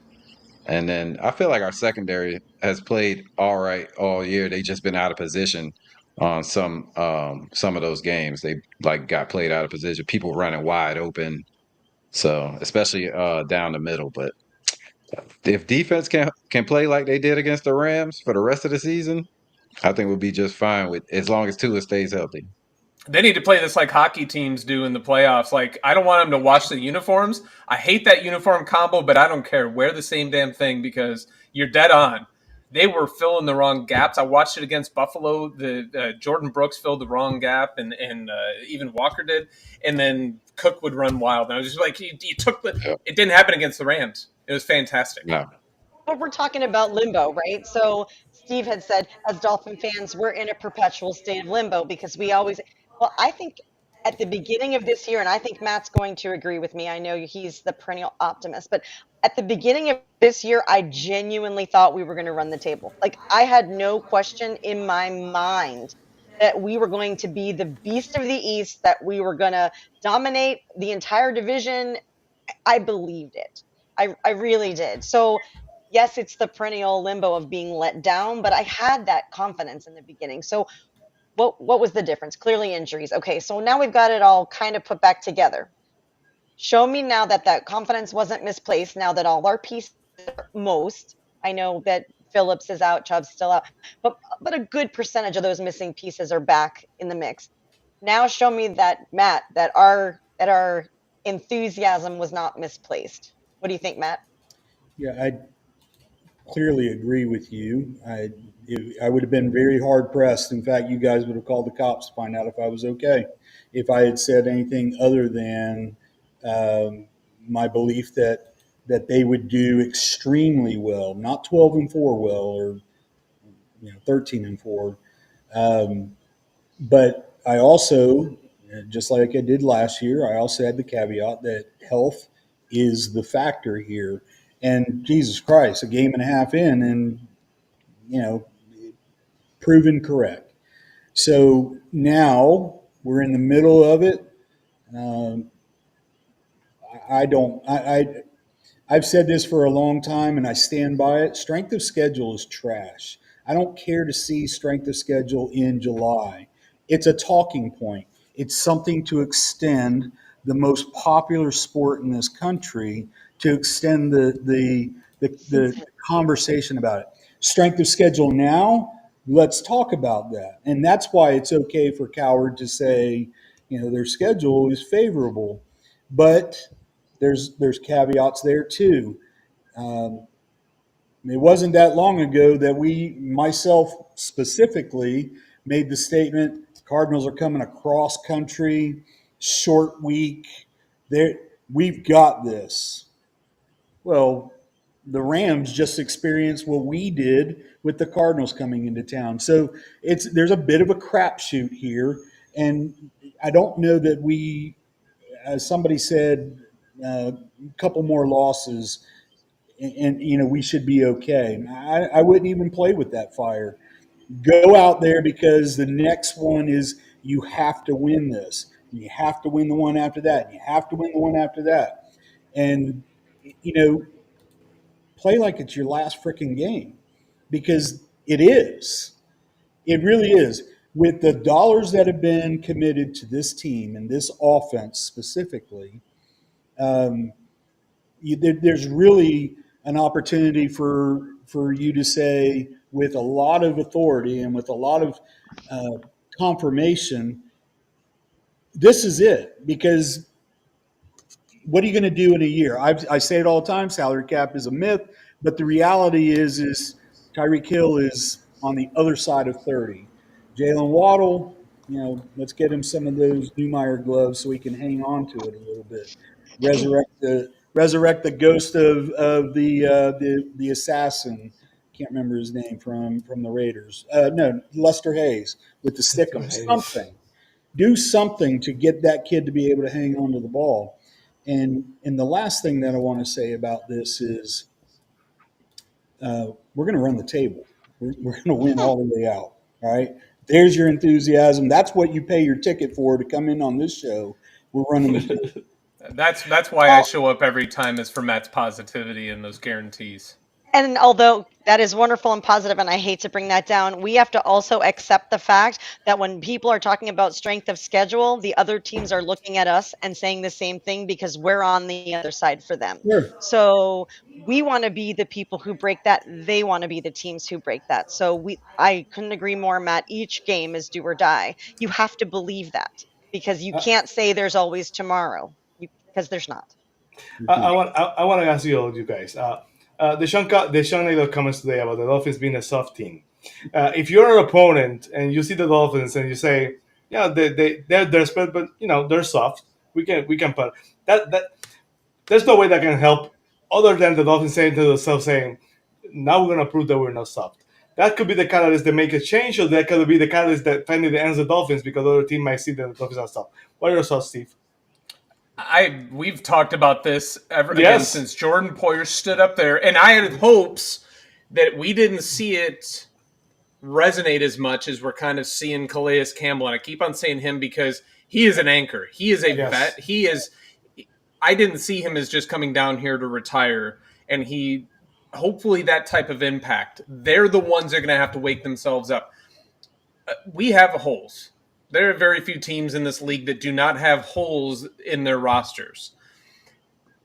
And then I feel like our secondary has played all right all year. They just been out of position on some of those games. They got played out of position. People running wide open. So especially down the middle. But if defense can play like they did against the Rams for the rest of the season, I think we'll be just fine with as long as Tua stays healthy. They need to play this like hockey teams do in the playoffs. Like, I don't want them to watch the uniforms. I hate that uniform combo, but I don't care. Wear the same damn thing because you're dead on. They were filling the wrong gaps. I watched it against Buffalo. The Jordan Brooks filled the wrong gap, and even Walker did. And then Cook would run wild. And I was just like, you took the. It didn't happen against the Rams. It was fantastic. No. But we're talking about limbo, right? So Steve had said, as Dolphin fans, we're in a perpetual state of limbo because we always. Well, I think at the beginning of this year, and I think Matt's going to agree with me. I know he's the perennial optimist, but at the beginning of this year, I genuinely thought we were going to run the table. Like, I had no question in my mind that we were going to be the beast of the East, that we were going to dominate the entire division. I believed it. I really did. So, yes, it's the perennial limbo of being let down, but I had that confidence in the beginning. So, what was the difference? Clearly injuries. Okay, so now we've got it all kind of put back together. Show me now that confidence wasn't misplaced, now that all our pieces, I know that Phillips is out, Chubb's still out, but a good percentage of those missing pieces are back in the mix. Now show me that, Matt, that our enthusiasm was not misplaced. What do you think, Matt? Yeah, clearly agree with you. I would have been very hard pressed. In fact, you guys would have called the cops to find out if I was okay. If I had said anything other than my belief that they would do extremely well, not 12-4 well, or 13-4. But I also, just like I did last year, I also had the caveat that health is the factor here. And Jesus Christ, a game and a half in, and proven correct. So now we're in the middle of it. Um, I don't. I've said this for a long time, and I stand by it. Strength of schedule is trash. I don't care to see strength of schedule in July. It's a talking point. It's something to extend the most popular sport in this country, to extend the conversation about it. Strength of schedule now, let's talk about that. And that's why it's okay for Coward to say, their schedule is favorable. But there's caveats there too. Um, it wasn't that long ago that myself specifically, made the statement: Cardinals are coming across country, short week. We've got this. Well, the Rams just experienced what we did with the Cardinals coming into town. So there's a bit of a crapshoot here, and I don't know that we, as somebody said, a couple more losses, and we should be okay. I wouldn't even play with that fire. Go out there, because the next one is, you have to win this, and you have to win the one after that, and you have to win the one after that, and play like it's your last freaking game, because it is. It really is. With the dollars that have been committed to this team and this offense specifically, there's really an opportunity for you to say, with a lot of authority and with a lot of confirmation, this is it. Because what are you going to do in a year? I say it all the time: salary cap is a myth, but the reality is Tyreek Hill is on the other side of 30. Jalen Waddle, let's get him some of those Neumeier gloves so he can hang on to it a little bit. Resurrect the ghost of the assassin. Can't remember his name from the Raiders. No, Lester Hayes with the stickum. Something. Do something to get that kid to be able to hang on to the ball. And the last thing that I want to say about this is, we're going to run the table. We're going to win all the way out. All right. There's your enthusiasm. That's what you pay your ticket for, to come in on this show. We're running the table. That's why I show up every time, is for Matt's positivity and those guarantees. And although that is wonderful and positive, and I hate to bring that down, we have to also accept the fact that when people are talking about strength of schedule, the other teams are looking at us and saying the same thing, because we're on the other side for them. Sure. So we want to be the people who break that. They want to be the teams who break that. So I couldn't agree more, Matt. Each game is do or die. You have to believe that, because you can't say there's always tomorrow, because there's not. I want to ask you guys. Deshaun made comments today about the Dolphins being a soft team. If you're an opponent and you see the Dolphins and you say, yeah, they're desperate, but they're soft. We can put that. There's no way that can help other than the Dolphins saying to themselves, saying, now we're gonna prove that we're not soft. That could be the catalyst that make a change, or that could be the catalyst that finally ends the Dolphins, because other team might see that the Dolphins are soft. What are your thoughts, Steve? We've talked about this again since Jordan Poyer stood up there, and I had hopes that we didn't see it resonate as much as we're kind of seeing Calais Campbell. And I keep on saying him because he is an anchor. He is a vet. I didn't see him as just coming down here to retire, and hopefully that type of impact. They're the ones that are going to have to wake themselves up. We have holes. There are very few teams in this league that do not have holes in their rosters.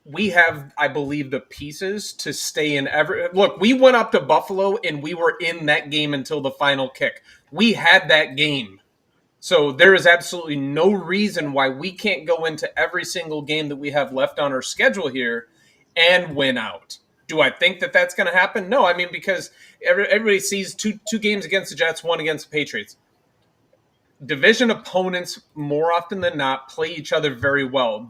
We have, I believe, the pieces to stay in every... Look, we went up to Buffalo, and we were in that game until the final kick. We had that game. So there is absolutely no reason why we can't go into every single game that we have left on our schedule here and win out. Do I think that that's going to happen? No, I mean, because everybody sees two games against the Jets, one against the Patriots. Division opponents, more often than not, play each other very well.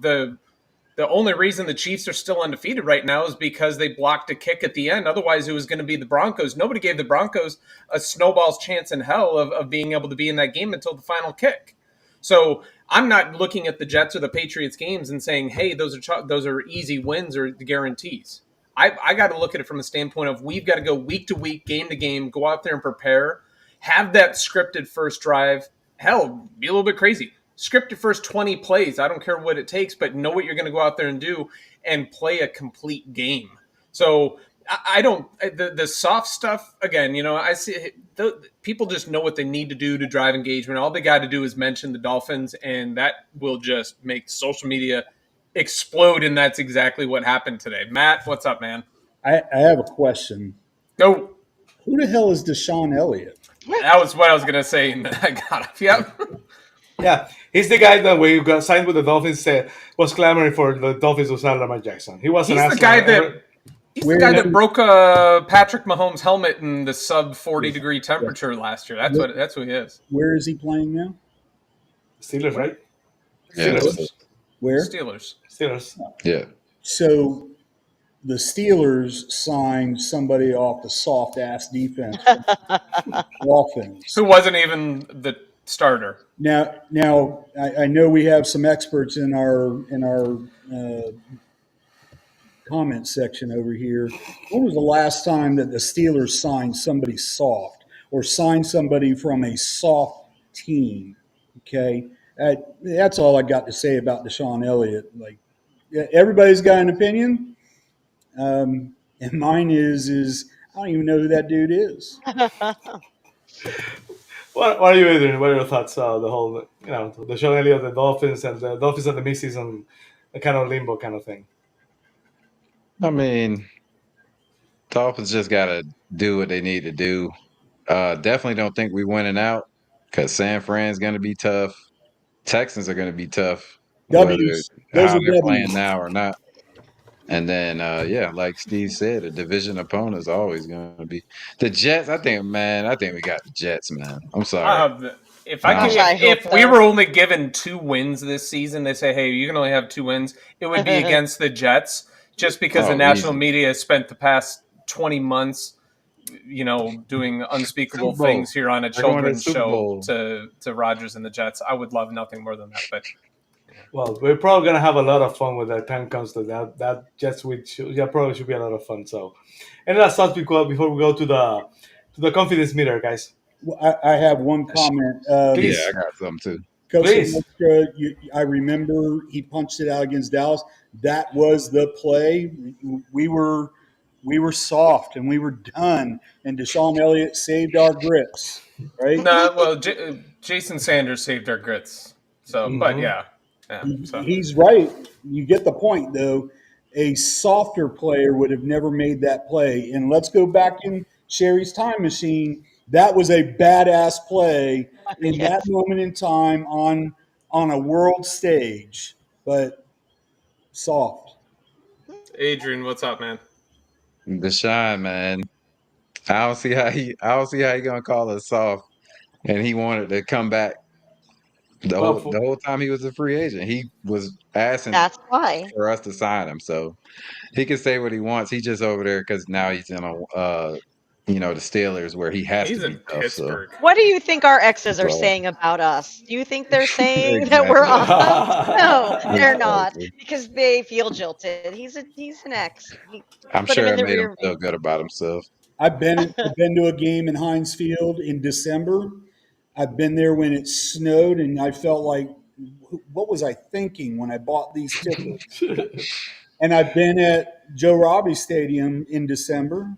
The only reason the Chiefs are still undefeated right now is because they blocked a kick at the end. Otherwise, it was going to be the Broncos. Nobody gave the Broncos a snowball's chance in hell of being able to be in that game until the final kick. So I'm not looking at the Jets or the Patriots games and saying, hey, those are easy wins or the guarantees. I got to look at it from a standpoint of we've got to go week to week, game to game, go out there and prepare, have that scripted first drive. Hell, be a little bit crazy. Script your first 20 plays. I don't care what it takes, but know what you're going to go out there and do and play a complete game. So I don't the soft stuff again. I see people just know what they need to do to drive engagement. All they got to do is mention the Dolphins, and that will just make social media explode. And that's exactly what happened today. Matt, what's up, man? I have a question. Go. Who the hell is Deshaun Elliott? That was what I was going to say. And I got it. Yep. Yeah, he's the guy that when he got signed with the Dolphins was clamoring for the Dolphins to sign Lamar Jackson. He's the guy that broke Patrick Mahomes' helmet in the sub 40-degree temperature last year. That's who he is. Where is he playing now? Steelers, right? Yeah. Steelers. Where? Steelers. Yeah. So the Steelers signed somebody off the soft ass defense, offense, who wasn't even the starter. Now, I know we have some experts in our comment section over here. When was the last time that the Steelers signed somebody soft or signed somebody from a soft team? Okay, that's all I got to say about Deshaun Elliott. Like, everybody's got an opinion, and mine is I don't even know who that dude is. What are you, Adrian? What are your thoughts? The whole, the Sean Elliott of the Dolphins and the Dolphins and the midseason, the kind of limbo kind of thing. I mean, Dolphins just got to do what they need to do. Definitely don't think we winning out because San Fran's going to be tough. Texans are going to be tough. W's. Those How are they're W's. playing now or not. And then, like Steve said, a division opponent is always going to be the Jets. I think we got the Jets, man. I'm sorry. If we were only given 2 wins this season, they say, hey, you can only have 2 wins. It would be against the Jets, just because the national media has spent the past 20 months, doing unspeakable things here on a children's show to Rodgers and the Jets. I would love nothing more than that, but. Well, we're probably gonna have a lot of fun when that time comes to that. That Jets probably should be a lot of fun. So, and that's thoughts before we go to the confidence meter, guys. Well, I have one comment. Yeah, I got something too. Coach Mosca, I remember he punched it out against Dallas. That was the play. We were soft and we were done, and Deshaun Elliott saved our grits. Right? No, well, Jason Sanders saved our grits. So, but yeah. He's right. You get the point, though. A softer player would have never made that play. And let's go back in Shari's time machine. That was a badass play in that moment in time on a world stage, but soft. Adrian, what's up, man? Deshaun, man. I don't see how he gonna call us soft, and he wanted to come back. The whole time he was a free agent, he was asking for us to sign him. So he can say what he wants. He's just over there because now he's in the Steelers where he has to be tough. Pittsburgh. So. What do you think our exes are saying about us? Do you think they're saying that we're awesome? No, they're not, because they feel jilted. He's an ex. I'm sure it made him feel good about himself. I've been to a game in Heinz Field in December. I've been there when it snowed, and I felt like, what was I thinking when I bought these tickets? And I've been at Joe Robbie Stadium in December.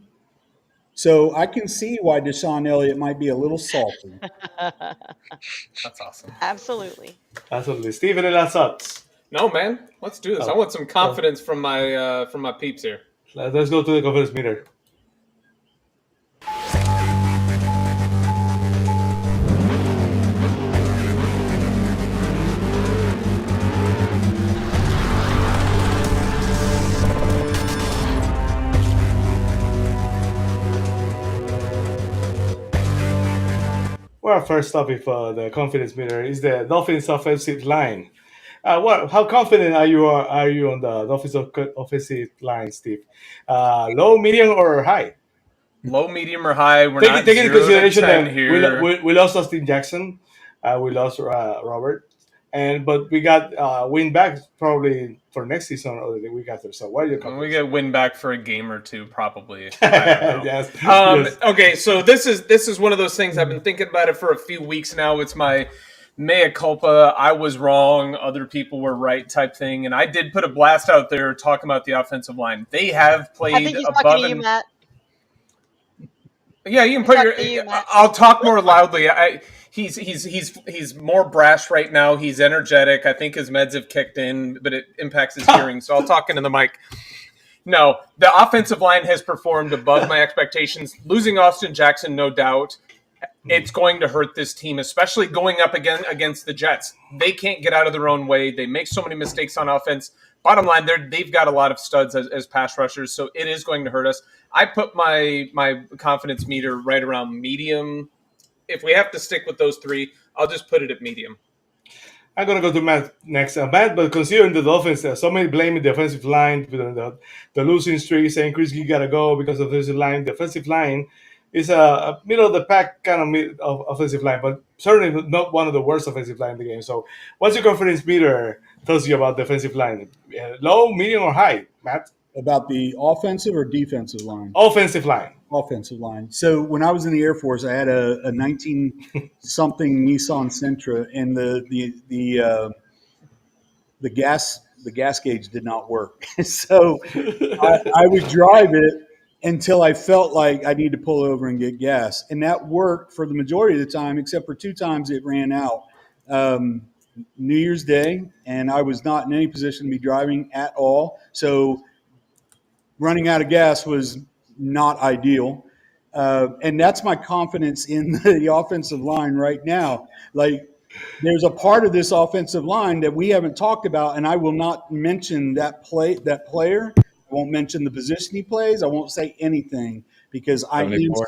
So I can see why Deshaun Elliott might be a little salty. That's awesome. Absolutely. Steven, any thoughts? No, man. Let's do this. I want some confidence from my peeps here. Let's go to the confidence meter. Well, first up, if the confidence meter is the Dolphins' offensive line. How confident are you on the Dolphins' offensive line, Steve? Low, medium, or high? Low, medium, or high. We're Taking not taking into 0 to consideration 10 that here. we lost Austin Jackson, we lost Robert, but we got win back probably for next season or the week after. So, what are your We confidence? get win back for a game or two, probably. I don't know. Yes, yes. Okay, so this is one of those things. I've been thinking about it for a few weeks now. It's my mea culpa. I was wrong. Other people were right type thing. And I did put a blast out there talking about the offensive line. They have I played think he's talking above to you, and Matt. yeah, you can He's put your. talking to you, Matt. I'll talk more loudly. He's more brash right now. He's energetic. I think his meds have kicked in, but it impacts his hearing. So I'll talk into the mic. No, the offensive line has performed above my expectations. Losing Austin Jackson, no doubt, it's going to hurt this team, especially going up again against the Jets. They can't get out of their own way. They make so many mistakes on offense. Bottom line, they've got a lot of studs as pass rushers, so it is going to hurt us. I put my confidence meter right around medium. If we have to stick with those three, I'll just put it at medium. I'm gonna go to Matt next. Matt, but considering the Dolphins, so many blaming the offensive line, the losing streak, saying Chris, you gotta go because of the offensive line. The offensive line is a middle of the pack kind of offensive line, but certainly not one of the worst offensive line in the game. So, what's your confidence meter tells you about the offensive line? Low, medium, or high, Matt? About the offensive or defensive line? Offensive line. Offensive line. So when I was in the Air Force, I had a 19-something Nissan Sentra, and the gas gauge did not work. So I would drive it until I felt like I need to pull over and get gas, and that worked for the majority of the time, except for 2 times it ran out. New Year's Day, and I was not in any position to be driving at all. So running out of gas was not ideal. And that's my confidence in the offensive line right now. Like, there's a part of this offensive line that we haven't talked about, and I will not mention that player. I won't mention the position he plays. I won't say anything because I 74.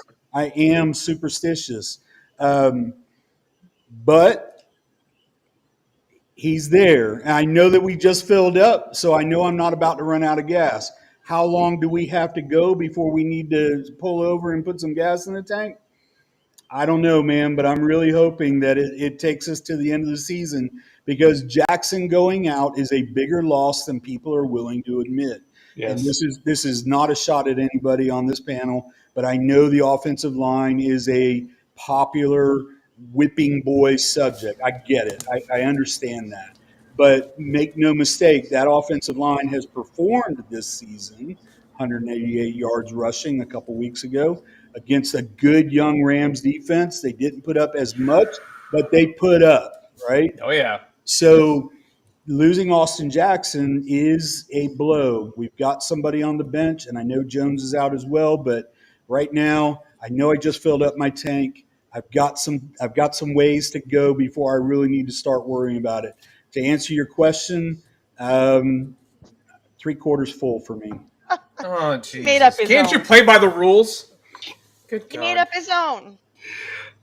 am superstitious. But he's there. And I know that we just filled up, so I know I'm not about to run out of gas. How long do we have to go before we need to pull over and put some gas in the tank? I don't know, man, but I'm really hoping that it takes us to the end of the season because Jackson going out is a bigger loss than people are willing to admit. Yes. And this is not a shot at anybody on this panel, but I know the offensive line is a popular whipping boy subject. I get it. I understand that. But make no mistake, that offensive line has performed this season, 188 yards rushing a couple weeks ago against a good young Rams defense. They didn't put up as much, but they put up, right? Oh, yeah. So losing Austin Jackson is a blow. We've got somebody on the bench, and I know Jones is out as well, but right now I know I just filled up my tank. I've got some ways to go before I really need to start worrying about it. To answer your question, 3/4 full for me. Oh, Jesus. Made up his Can't own. you play by the rules? Good He God. made up his own.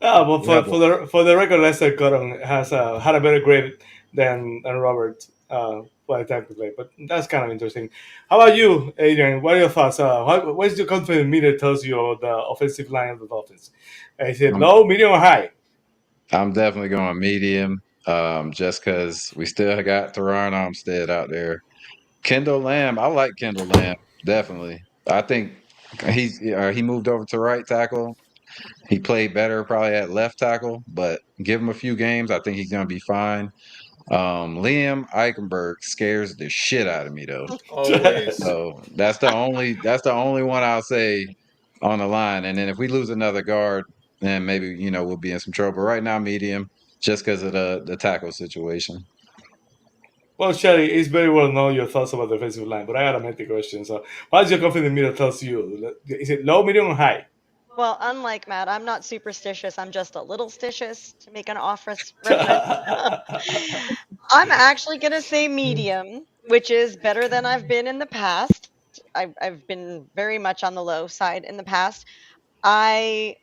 Well, for the record, Lester Cotton has had a better grade than Robert by the time to play, but that's kind of interesting. How about you, Adrian? What are your thoughts? What is your confidence meter tells you about the offensive line of the Dolphins? Is it I'm, low, medium, or high? I'm definitely going medium, just because we still got Teron Armstead out there. Kendall Lamb, I like Kendall Lamb, definitely. I think he moved over to right tackle. He played better probably at left tackle, but give him a few games, I think he's going to be fine. Liam Eichenberg scares the shit out of me though. Always. So that's the only one I'll say on the line. And then if we lose another guard, then maybe we'll be in some trouble. But right now, medium, just because of the tackle situation. Well, Shari, it's very well known your thoughts about the offensive line, but I gotta make the question. So, what's your confidence meter tells you? Is it low, medium, or high? Well, unlike Matt, I'm not superstitious. I'm just a little stitious to make an office reference. I'm actually going to say medium, which is better than I've been in the past. I've been very much on the low side in the past. I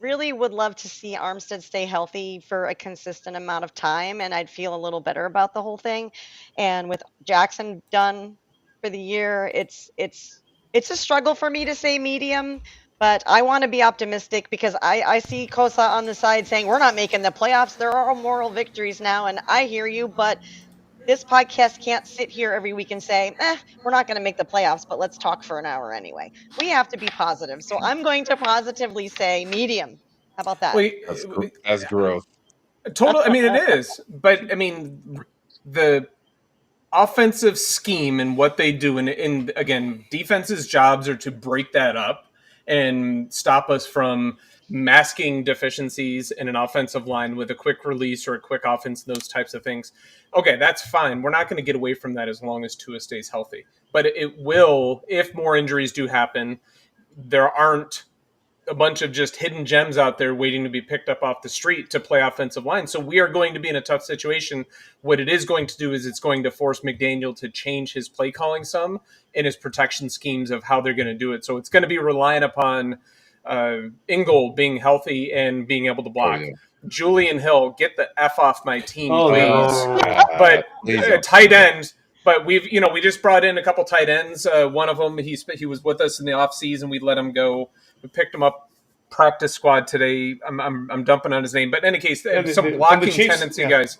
really would love to see Armstead stay healthy for a consistent amount of time, and I'd feel a little better about the whole thing. And with Jackson done for the year, it's a struggle for me to say medium, but I want to be optimistic because I see Kosa on the side saying we're not making the playoffs. There are moral victories now, and I hear you, but this podcast can't sit here every week and say, we're not going to make the playoffs, but let's talk for an hour anyway. We have to be positive. So I'm going to positively say medium. How about that? That's growth. Total. I mean, it is. But, I mean, the offensive scheme and what they do, and again, defense's jobs are to break that up and stop us from masking deficiencies in an offensive line with a quick release or a quick offense, those types of things. Okay, that's fine. We're not going to get away from that as long as Tua stays healthy. But it will, if more injuries do happen, there aren't a bunch of just hidden gems out there waiting to be picked up off the street to play offensive line. So we are going to be in a tough situation. What it is going to do is it's going to force McDaniel to change his play calling some and his protection schemes of how they're going to do it. So it's going to be relying upon Ingold being healthy and being able to block. Oh, yeah. Julian Hill, get the F off my team, please. But tight end. But we just brought in a couple tight ends. One of them, he was with us in the offseason. We let him go. We picked him up practice squad today. I'm dumping on his name, but in any case, some blocking tendency guys.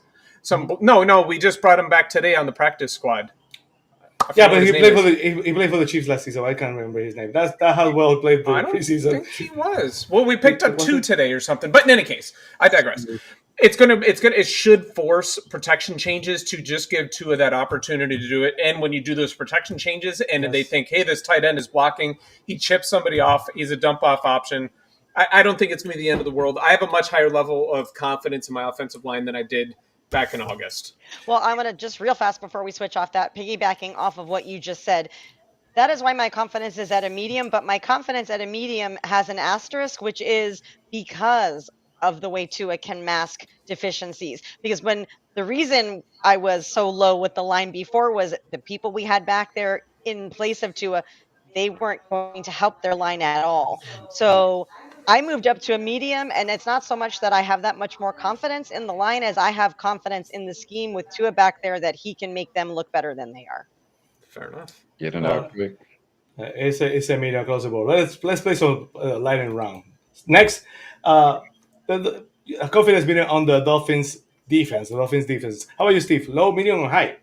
No, we just brought him back today on the practice squad. Yeah, but he played for the Chiefs last season. I can't remember his name. That's how well he played for the preseason. I think he was. Well, we picked up 2 today or something. But in any case, I digress. It should force protection changes to just give Tua that opportunity to do it. And when you do those protection changes and they think, hey, this tight end is blocking, he chips somebody off, he's a dump off option. I don't think it's going to be the end of the world. I have a much higher level of confidence in my offensive line than I did back in August. Well, I'm going to just real fast before we switch off that, piggybacking off of what you just said. That is why my confidence is at a medium, but my confidence at a medium has an asterisk, which is because of the way Tua can mask deficiencies. Because the reason I was so low with the line before was the people we had back there in place of Tua, they weren't going to help their line at all. So I moved up to a medium, and it's not so much that I have that much more confidence in the line as I have confidence in the scheme with Tua back there that he can make them look better than they are. Fair enough. Get it out quick. It's a medium across the board. Let's play some lightning round. Next, the confidence meter on the Dolphins defense. How about you, Steve? Low, medium, or high?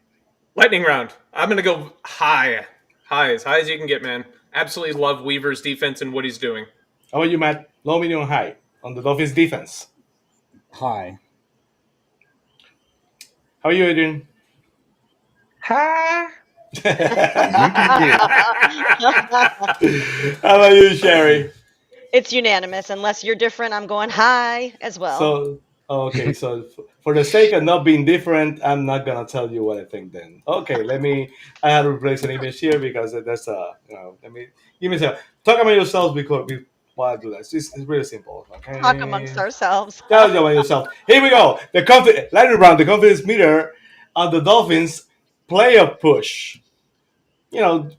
Lightning round. I'm going to go high. As high as you can get, man. Absolutely love Weaver's defense and what he's doing. How about you, Matt? Low, medium, or high on the Dolphins defense? High. How are you, Adrian? High. How about you, Shari? It's unanimous. Unless you're different, I'm going high as well. So for the sake of not being different, I'm not gonna tell you what I think then. Okay, I have to replace an image here because that's let me give me a second. Talk about yourselves while I do that. It's really simple. Okay. Talk amongst ourselves. Talk about yourself. Here we go. Lightning round, the confidence meter on the Dolphins playoff push.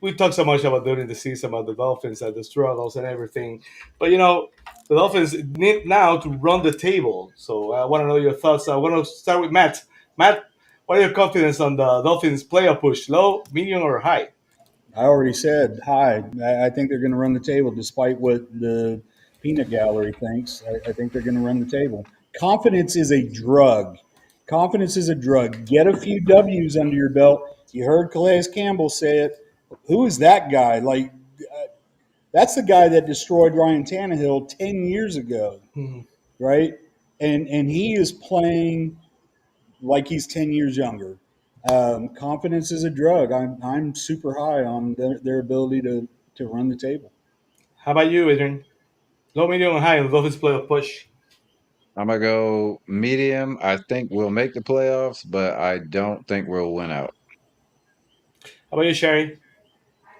We talk so much about during the season about the Dolphins and the struggles and everything. But, the Dolphins need now to run the table. So I want to know your thoughts. I want to start with Matt. Matt, what are your confidence on the Dolphins playoff push? Low, medium, or high? I already said high. I think they're going to run the table despite what the peanut gallery thinks. I think they're going to run the table. Confidence is a drug. Get a few W's under your belt. You heard Calais Campbell say it. Who is that guy? That's the guy that destroyed Ryan Tannehill 10 years ago, right? And he is playing like he's 10 years younger. Confidence is a drug. I'm super high on their ability to run the table. How about you, Adrian? Low, medium, or high on the Dolphins playoff push? I'm going to go medium. I think we'll make the playoffs, but I don't think we'll win out. How about you, Shari?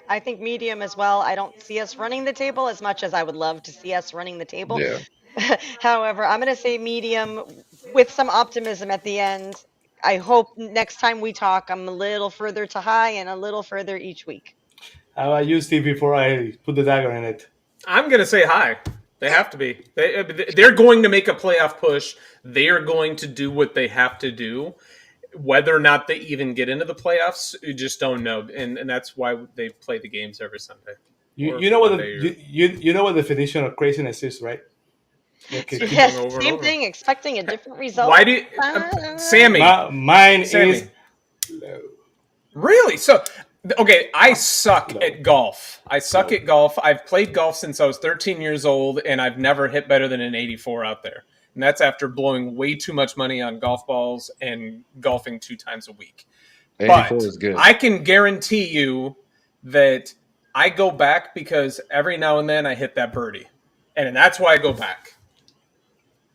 I think medium as well. I don't see us running the table as much as I would love to see us running the table. Yeah. However, I'm going to say medium with some optimism at the end. I hope next time we talk, I'm a little further to high and a little further each week. How about you, Steve, before I put the dagger in it? I'm going to say high. They have to be. They're going to make a playoff push. They are going to do what they have to do. Whether or not they even get into the playoffs, you just don't know. And that's why they play the games every Sunday. You know what you know what the definition of craziness is, right? Yes, same thing, expecting a different result. Why do you, Sammy? Mine Sammy. is really so. Okay, I suck at golf. At golf. I've played golf since I was 13 years old, and I've never hit better than an 84 out there. And that's after blowing way too much money on golf balls and golfing 2 times a week. 84 is good. I can guarantee you that I go back because every now and then I hit that birdie. And that's why I go back.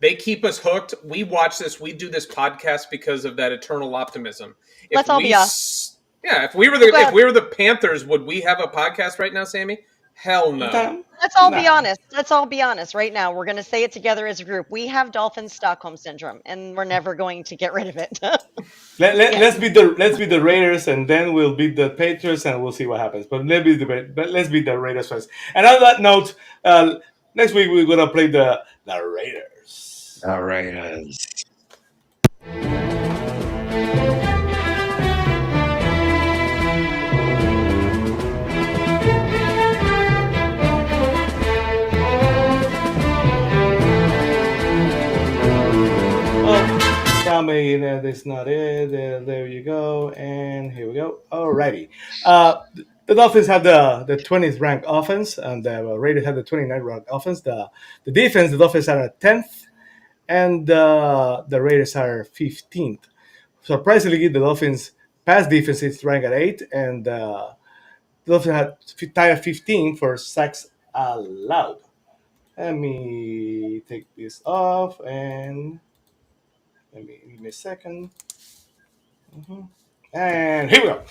They keep us hooked. We watch this. We do this podcast because of that eternal optimism. Let's all be us. Yeah, if we were the Panthers, would we have a podcast right now, Sammy? Hell no. Let's all be honest. Let's all be honest right now. We're going to say it together as a group. We have Dolphins Stockholm syndrome, and we're never going to get rid of it. Let's beat the Raiders, and then we'll beat the Patriots, and we'll see what happens. But let's beat the Raiders first. And on that note, next week we're gonna play the Raiders. The Raiders. Sammy, that's not it. There you go, and here we go. Alrighty. The Dolphins have the 20th ranked offense, and the Raiders have the 29th ranked offense. The defense, the Dolphins are at 10th, and the Raiders are 15th. Surprisingly, the Dolphins' pass defense is ranked at 8, and the Dolphins had tied 15 for sacks allowed. Let me take this off and. Give me a second. And here we go.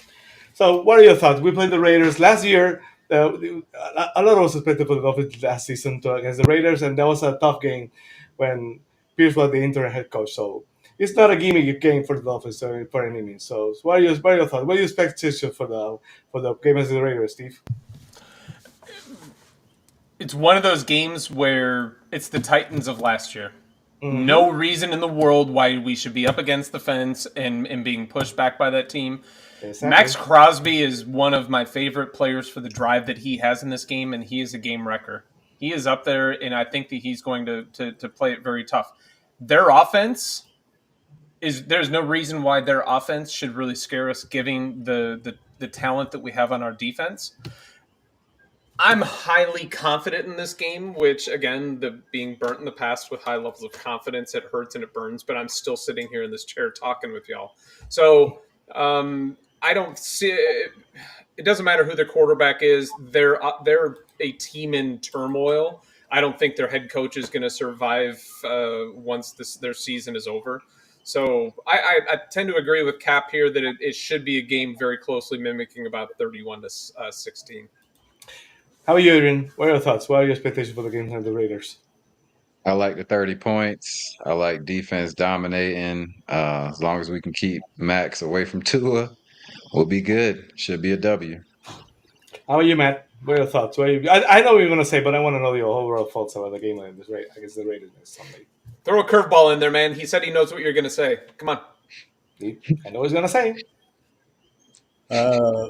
So, what are your thoughts? We played the Raiders last year. A lot was expected for the Dolphins last season against the Raiders, and that was a tough game when Pierce was the interim head coach. So, it's not a gimmick game for the Dolphins for any means. So, what are your thoughts? What do you expect for the game against the Raiders, Steve? It's one of those games where it's the Titans of last year. Mm-hmm. No reason in the world why we should be up against the fence and being pushed back by that team. Exactly. Max Crosby is one of my favorite players for the drive that he has in this game, and he is a game wrecker. He is up there, and I think that he's going to play it very tough. Their offense there's no reason why their offense should really scare us, given the talent that we have on our defense. I'm highly confident in this game, which, again, being burnt in the past with high levels of confidence, it hurts and it burns, but I'm still sitting here in this chair talking with y'all. So I don't see it. It doesn't matter who their quarterback is. They're a team in turmoil. I don't think their head coach is going to survive once their season is over. So I tend to agree with Cap here that it should be a game very closely mimicking about 31-16. How are you, Adrian? What are your thoughts? What are your expectations for the game against the Raiders? I like the 30 points. I like defense dominating. As long as we can keep Max away from Tua, we'll be good. Should be a W. How are you, Matt? What are your thoughts? I know what you're going to say, but I want to know your overall thoughts about the game against the Raiders next Sunday. Throw a curveball in there, man. He said he knows what you're going to say. Come on. I know what he's going to say.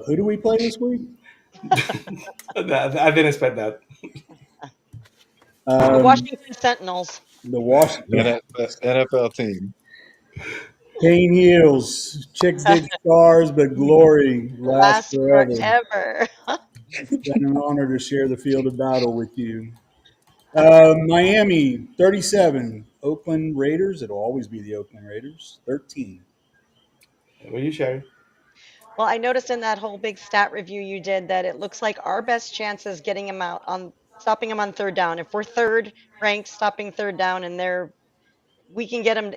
Who do we play this week? I didn't expect that. The Washington Sentinels. The Washington NFL team. Pain heals, chicks dig scars, but glory lasts forever. It's been an honor to share the field of battle with you. Miami, 37. Oakland Raiders, it'll always be the Oakland Raiders, 13. What are you, Shari? Well, I noticed in that whole big stat review you did that it looks like our best chance is getting him out on stopping him on third down. If we're third ranked, stopping third down, and we can get him.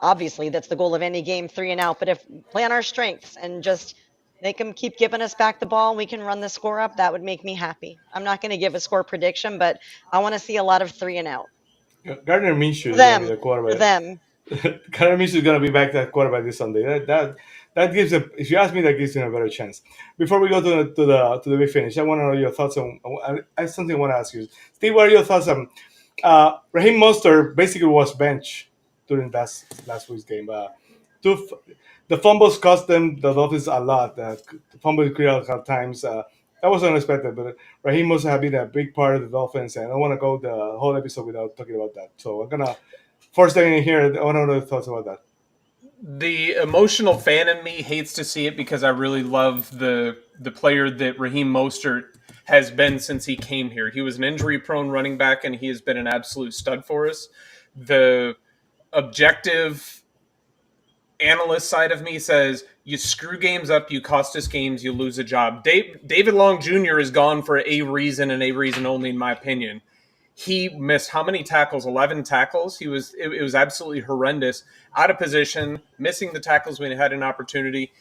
Obviously, that's the goal of any game, 3 and out. But if we play on our strengths and just make them keep giving us back the ball, and we can run the score up, that would make me happy. I'm not going to give a score prediction, but I want to see a lot of 3 and out. Gardner Minshew is going to be the quarterback. For them. Gardner Minshew is going to be back that quarterback this Sunday. That gives if you ask me, that gives him a better chance. Before we go to the big finish, I want to know your thoughts on. I have something I want to ask you, Steve. What are your thoughts on Raheem Mostert basically was benched during last week's game. The fumbles cost them the Dolphins a lot. The fumbles critical times. That was unexpected, but Raheem must have been a big part of the Dolphins, and I don't want to go the whole episode without talking about that. So I'm gonna first thing in here. I want to know your thoughts about that. The emotional fan in me hates to see it because I really love the player that Raheem Mostert has been since he came here. He was an injury-prone running back, and he has been an absolute stud for us. The objective analyst side of me says, you screw games up, you cost us games, you lose a job. David Long Jr. is gone for a reason and a reason only, in my opinion. He missed how many tackles? 11 tackles. It was absolutely horrendous. Out of position, missing the tackles when he had an opportunity.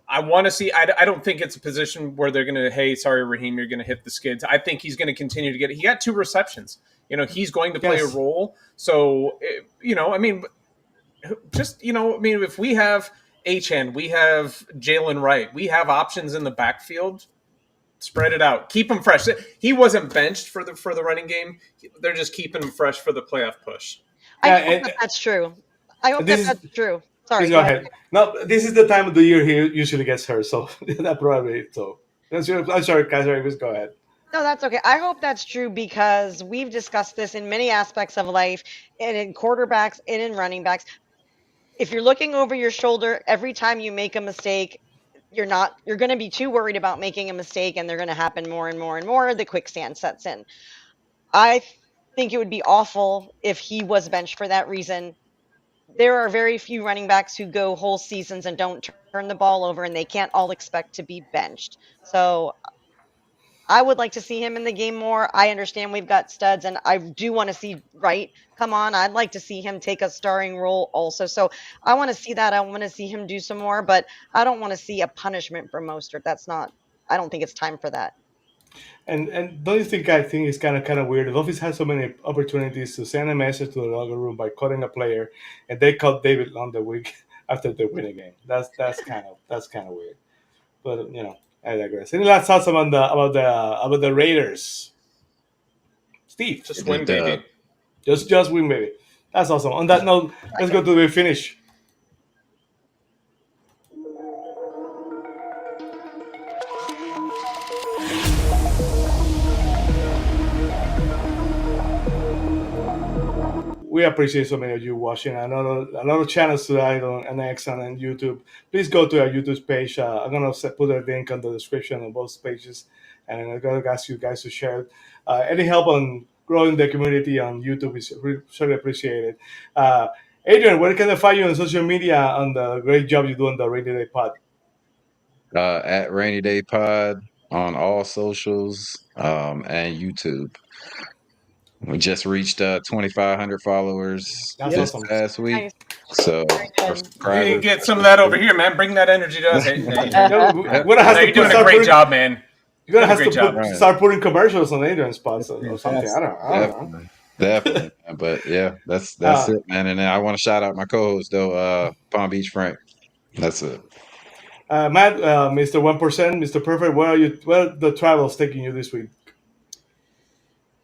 I want to see. I don't think it's a position where they're going to, hey, sorry, Raheem, you're going to hit the skids. I think he's going to continue to get it. He got 2 receptions. He's going to play a role. So, if we have Achane, we have Jalen Wright, we have options in the backfield. Spread it out. Keep him fresh. He wasn't benched for the running game. They're just keeping him fresh for the playoff push. I hope that's true. I hope that's true. Sorry. Go ahead. No, this is the time of the year he usually gets hurt, so that probably so. I'm sorry, Kaiser. Just go ahead. No, that's okay. I hope that's true because we've discussed this in many aspects of life, and in quarterbacks and in running backs. If you're looking over your shoulder every time you make a mistake, you're going to be too worried about making a mistake, and they're going to happen more and more and more. The quicksand sets in. I think it would be awful if he was benched for that reason. There are very few running backs who go whole seasons and don't turn the ball over, and they can't all expect to be benched. So I would like to see him in the game more. I understand we've got studs, and I do want to see Wright come on. I'd like to see him take a starring role also. So I want to see that. I want to see him do some more, but I don't want to see a punishment for Mostert. I don't think it's time for that. And don't you think I think it's kind of weird? The Dolphins had so many opportunities to send a message to the locker room by cutting a player, and they cut David Long the week after they win a game. That's kind of weird. But I digress. Any last thoughts about the Raiders? Steve, just win, baby. Just win, baby. That's awesome. On that note, let's go to the finish. We appreciate so many of you watching. A lot of channels tonight on NX and on YouTube. Please go to our YouTube page. I'm going to put a link on the description on both pages. And I'm going to ask you guys to share. Any help on growing the community on YouTube is really appreciated. Adrian, where can they find you on social media on the great job you do on the Rainy Day Pod? At Rainy Day Pod on all socials and YouTube. We just reached 2,500 followers this past week. Nice. So, you can get some of that over here, man. Bring that energy to us. You're doing a great job, man. You're going to have to start putting commercials on Adrian's spots or something. I don't know. Definitely. But yeah, that's it, man. And then I want to shout out my co-host, though, Palm Beach Frank. That's it. Matt, Mr. 1%, Mr. Perfect, where are the travels taking you this week?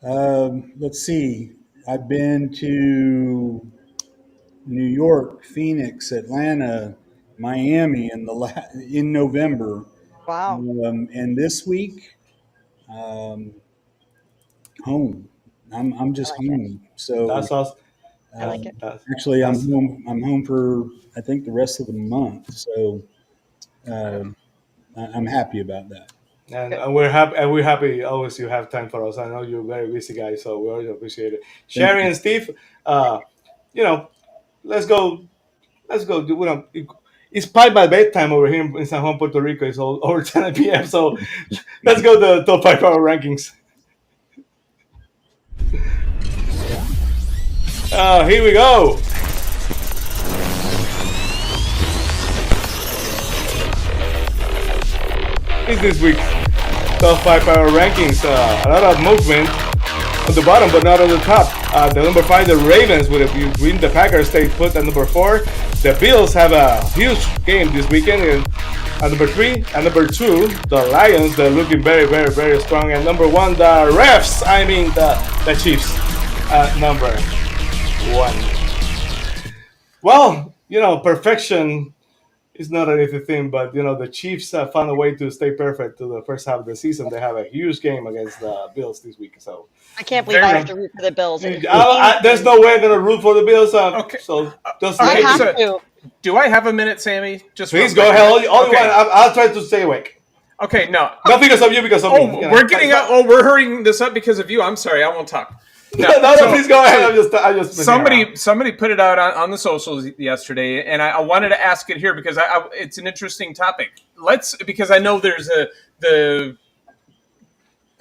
Let's see. I've been to New York, Phoenix, Atlanta, Miami in November. Wow. And this week, home. I'm just home. So that's awesome. I like it. Actually, I'm home for I think the rest of the month. So I'm happy about that. And we're happy always you have time for us. I know you're very busy guys, so we always appreciate it. Shari and Steve, let's go. It's past my bedtime over here in San Juan, Puerto Rico. It's all over 10 p.m. So let's go to the top 5 power rankings. Here we go. It's this week's top 5 power rankings. A lot of movement on the bottom, but not on the top. The number 5, the Ravens, if you win, the Packers stay put at number 4. The Bills have a huge game this weekend. And at number 3, and number 2, the Lions, they're looking very, very, very strong. And number 1, the refs. I mean the Chiefs. at number 1. Well, perfection is not an easy thing, but the Chiefs have found a way to stay perfect to the first half of the season. They have a huge game against the Bills this week, so I can't believe I have to root for the Bills. there's no way I'm going to root for the Bills. Okay. So just I have to. Do I have a minute, Sammy? Just please go ahead. Only one. I'll try to stay awake. Okay, no. Not because of you, because of me. We're getting up. Oh, we're hurrying this up because of you. I'm sorry. I won't talk. No, please go ahead. I just somebody put it out on the socials yesterday, and I wanted to ask it here because it's an interesting topic. Because I know there's the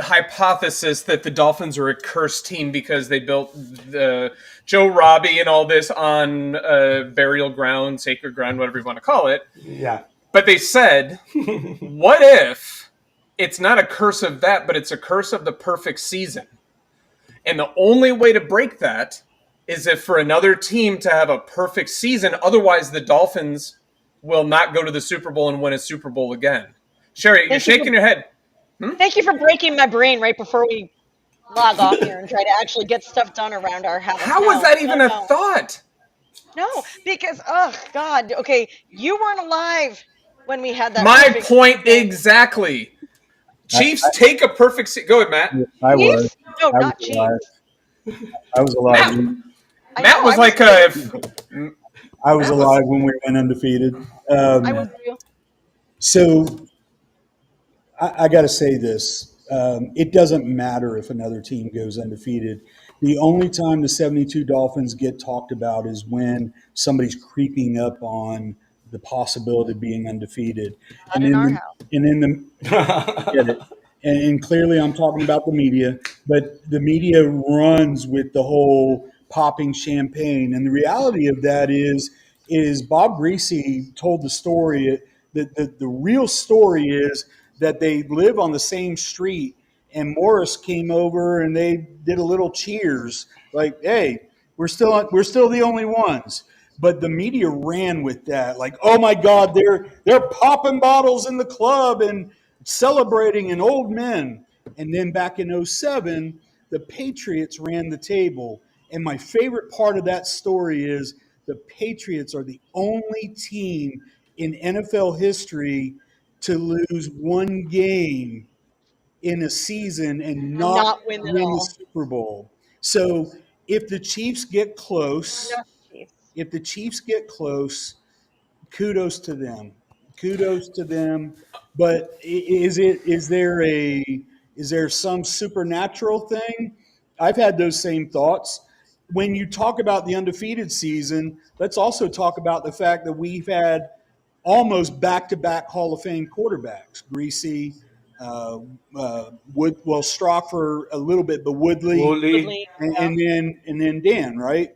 hypothesis that the Dolphins are a cursed team because they built the Joe Robbie and all this on burial ground, sacred ground, whatever you want to call it. Yeah. But they said, what if it's not a curse of that, but it's a curse of the perfect season? And the only way to break that is if for another team to have a perfect season. Otherwise, the Dolphins will not go to the Super Bowl and win a Super Bowl again. Sherry, you're shaking your head. Thank you for breaking my brain right before we log off here and try to actually get stuff done around our house. How was that even a thought? No, because, oh, God. Okay, you weren't alive when we had that. My point exactly. Chiefs take a perfect season. Go ahead, Matt. I was. No, not Chiefs. I was alive. Matt was like I was alive when we went undefeated. I was too. So I got to say this. It doesn't matter if another team goes undefeated. The only time the 72 Dolphins get talked about is when somebody's creeping up on the possibility of being undefeated. Not in our house. Get it. And clearly I'm talking about the media, but the media runs with the whole popping champagne. And the reality of that is Bob Greasy told the story. The real story is that they live on the same street, and Morris came over and they did a little cheers, like, hey, we're still the only ones. But the media ran with that, like, oh my God, they're popping bottles in the club and celebrating in old men. And then back in 2007, the Patriots ran the table. And my favorite part of that story is the Patriots are the only team in NFL history to lose one game in a season and not win the Super Bowl. So if the Chiefs get close, kudos to them. Kudos to them. But is there some supernatural thing? I've had those same thoughts. When you talk about the undefeated season, let's also talk about the fact that we've had almost back-to-back Hall of Fame quarterbacks. Greasy, Strock for a little bit, but Woodley. And then Dan, right?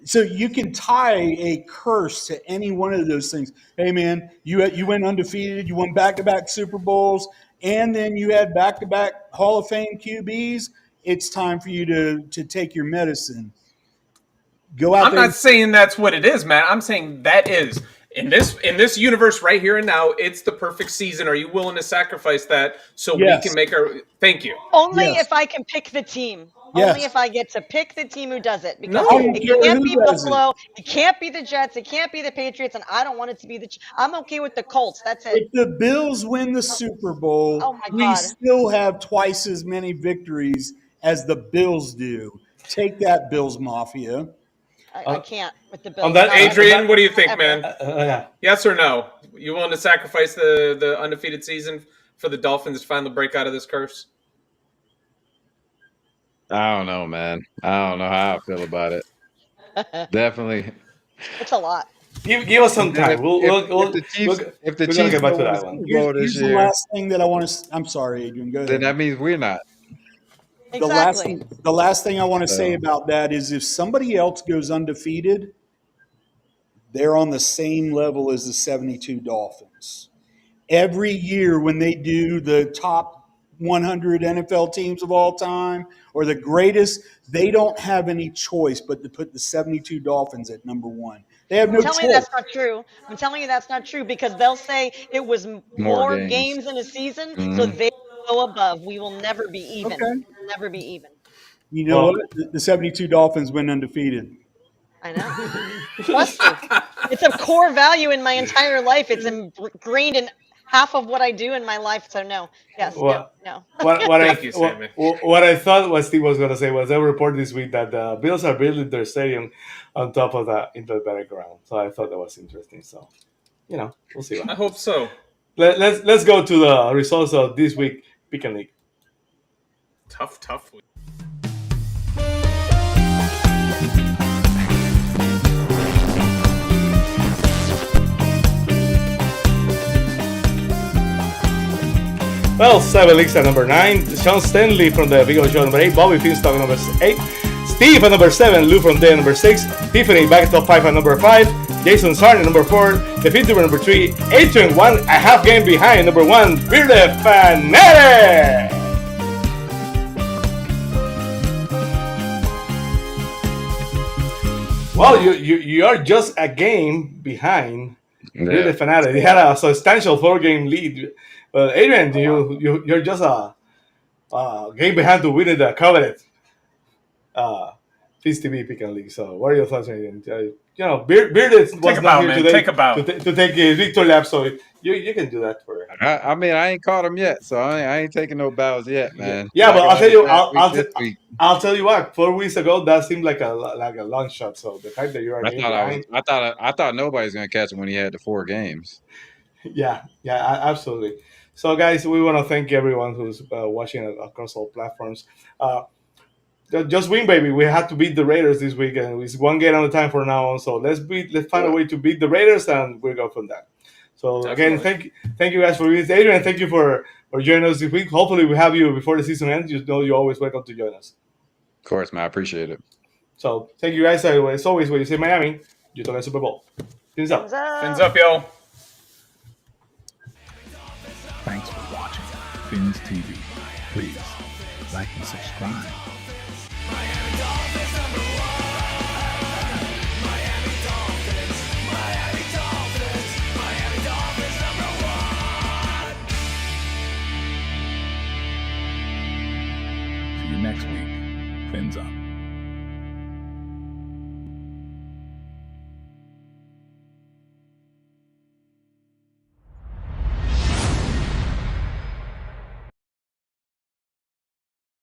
So you can tie a curse to any one of those things. Hey, man, you went undefeated. You won back-to-back Super Bowls, and then you had back-to-back Hall of Fame QBs. It's time for you to take your medicine. Go out. I'm not saying that's what it is, Matt. I'm saying that is in this universe right here and now. It's the perfect season. Are you willing to sacrifice that so we can make our? Thank you. Only if I can pick the team. Yes. Only if I get to pick the team who does it. Because it can't be Buffalo. It can't be the Jets. It can't be the Patriots. And I don't want it to be I'm okay with the Colts. That's it. If the Bills win the Super Bowl, we still have twice as many victories as the Bills do. Take that, Bills Mafia. I can't with the Bills. On that, Adrian, what do you think, man? Yes or no? You willing to sacrifice the undefeated season for the Dolphins to finally break out of this curse? I don't know, man. I don't know how I feel about it. Definitely. It's a lot. Give us some time. If the Chiefs get back to that one. Here's the last thing that I want to. I'm sorry, Adrian. Go ahead. Then that means we're not. Exactly. The last thing I want to say about that is if somebody else goes undefeated, they're on the same level as the 72 Dolphins. Every year when they do the top 100 NFL teams of all time or the greatest, they don't have any choice but to put the 72 Dolphins at number one. They have no choice. I'm telling you that's not true. I'm telling you that's not true because they'll say it was more games in a season, so they go above. We will never be even. Okay. We'll never be even. You know what? The 72 Dolphins went undefeated. I know. Trust me. It's a core value in my entire life. It's ingrained in half of what I do in my life. So no. Yes. What, No. Thank you, Sammy. what I thought what Steve was going to say was a report this week that the Bills are building their stadium on top of the better ground. So I thought that was interesting. So, we'll see. I hope so. Let's go to the results of this week Pick and League. Tough week. Well, 7 leagues at number 9. Sean Stanley from the Big O Show number 8. Bobby Finstock number 8. Steve at number 7. Lou from there number 6. Tiffany back at top 5 at number 5. Jason Sarn number 4. The Fintuber number 3. Adrian 1.5 game behind number 1. Bearded Fanatic. Well, you are just a game behind Bearded Fanatic. They had a substantial 4-game lead. Well, Adrian, you're just a game behind to winning the coveted Fizz TV Pick and League. So, what are your thoughts, Adrian? Bearded was not here today to take a victory lap, so you can do that for. I mean, I ain't caught him yet, so I ain't taking no bows yet, man. Yeah, but I'll tell you, I'll tell you what. 4 weeks ago, that seemed like a long shot. So the fact that you are, I thought nobody's gonna catch him when he had the 4 games. Yeah, absolutely. So, guys, we want to thank everyone who's watching across all platforms. Just win, baby. We had to beat the Raiders this week, and it's 1 game at a time for now on. So let's find a way to beat the Raiders, and we'll go from that. So again, thank you guys for being here. Adrian, thank you for joining us this week. Hopefully, we have you before the season ends. You're always welcome to join us. Of course, man. I appreciate it. So thank you guys. As always, when you say Miami, you talk Super Bowl. Fins up. Fins up, y'all. Thanks for watching Fins TV. Please like and subscribe.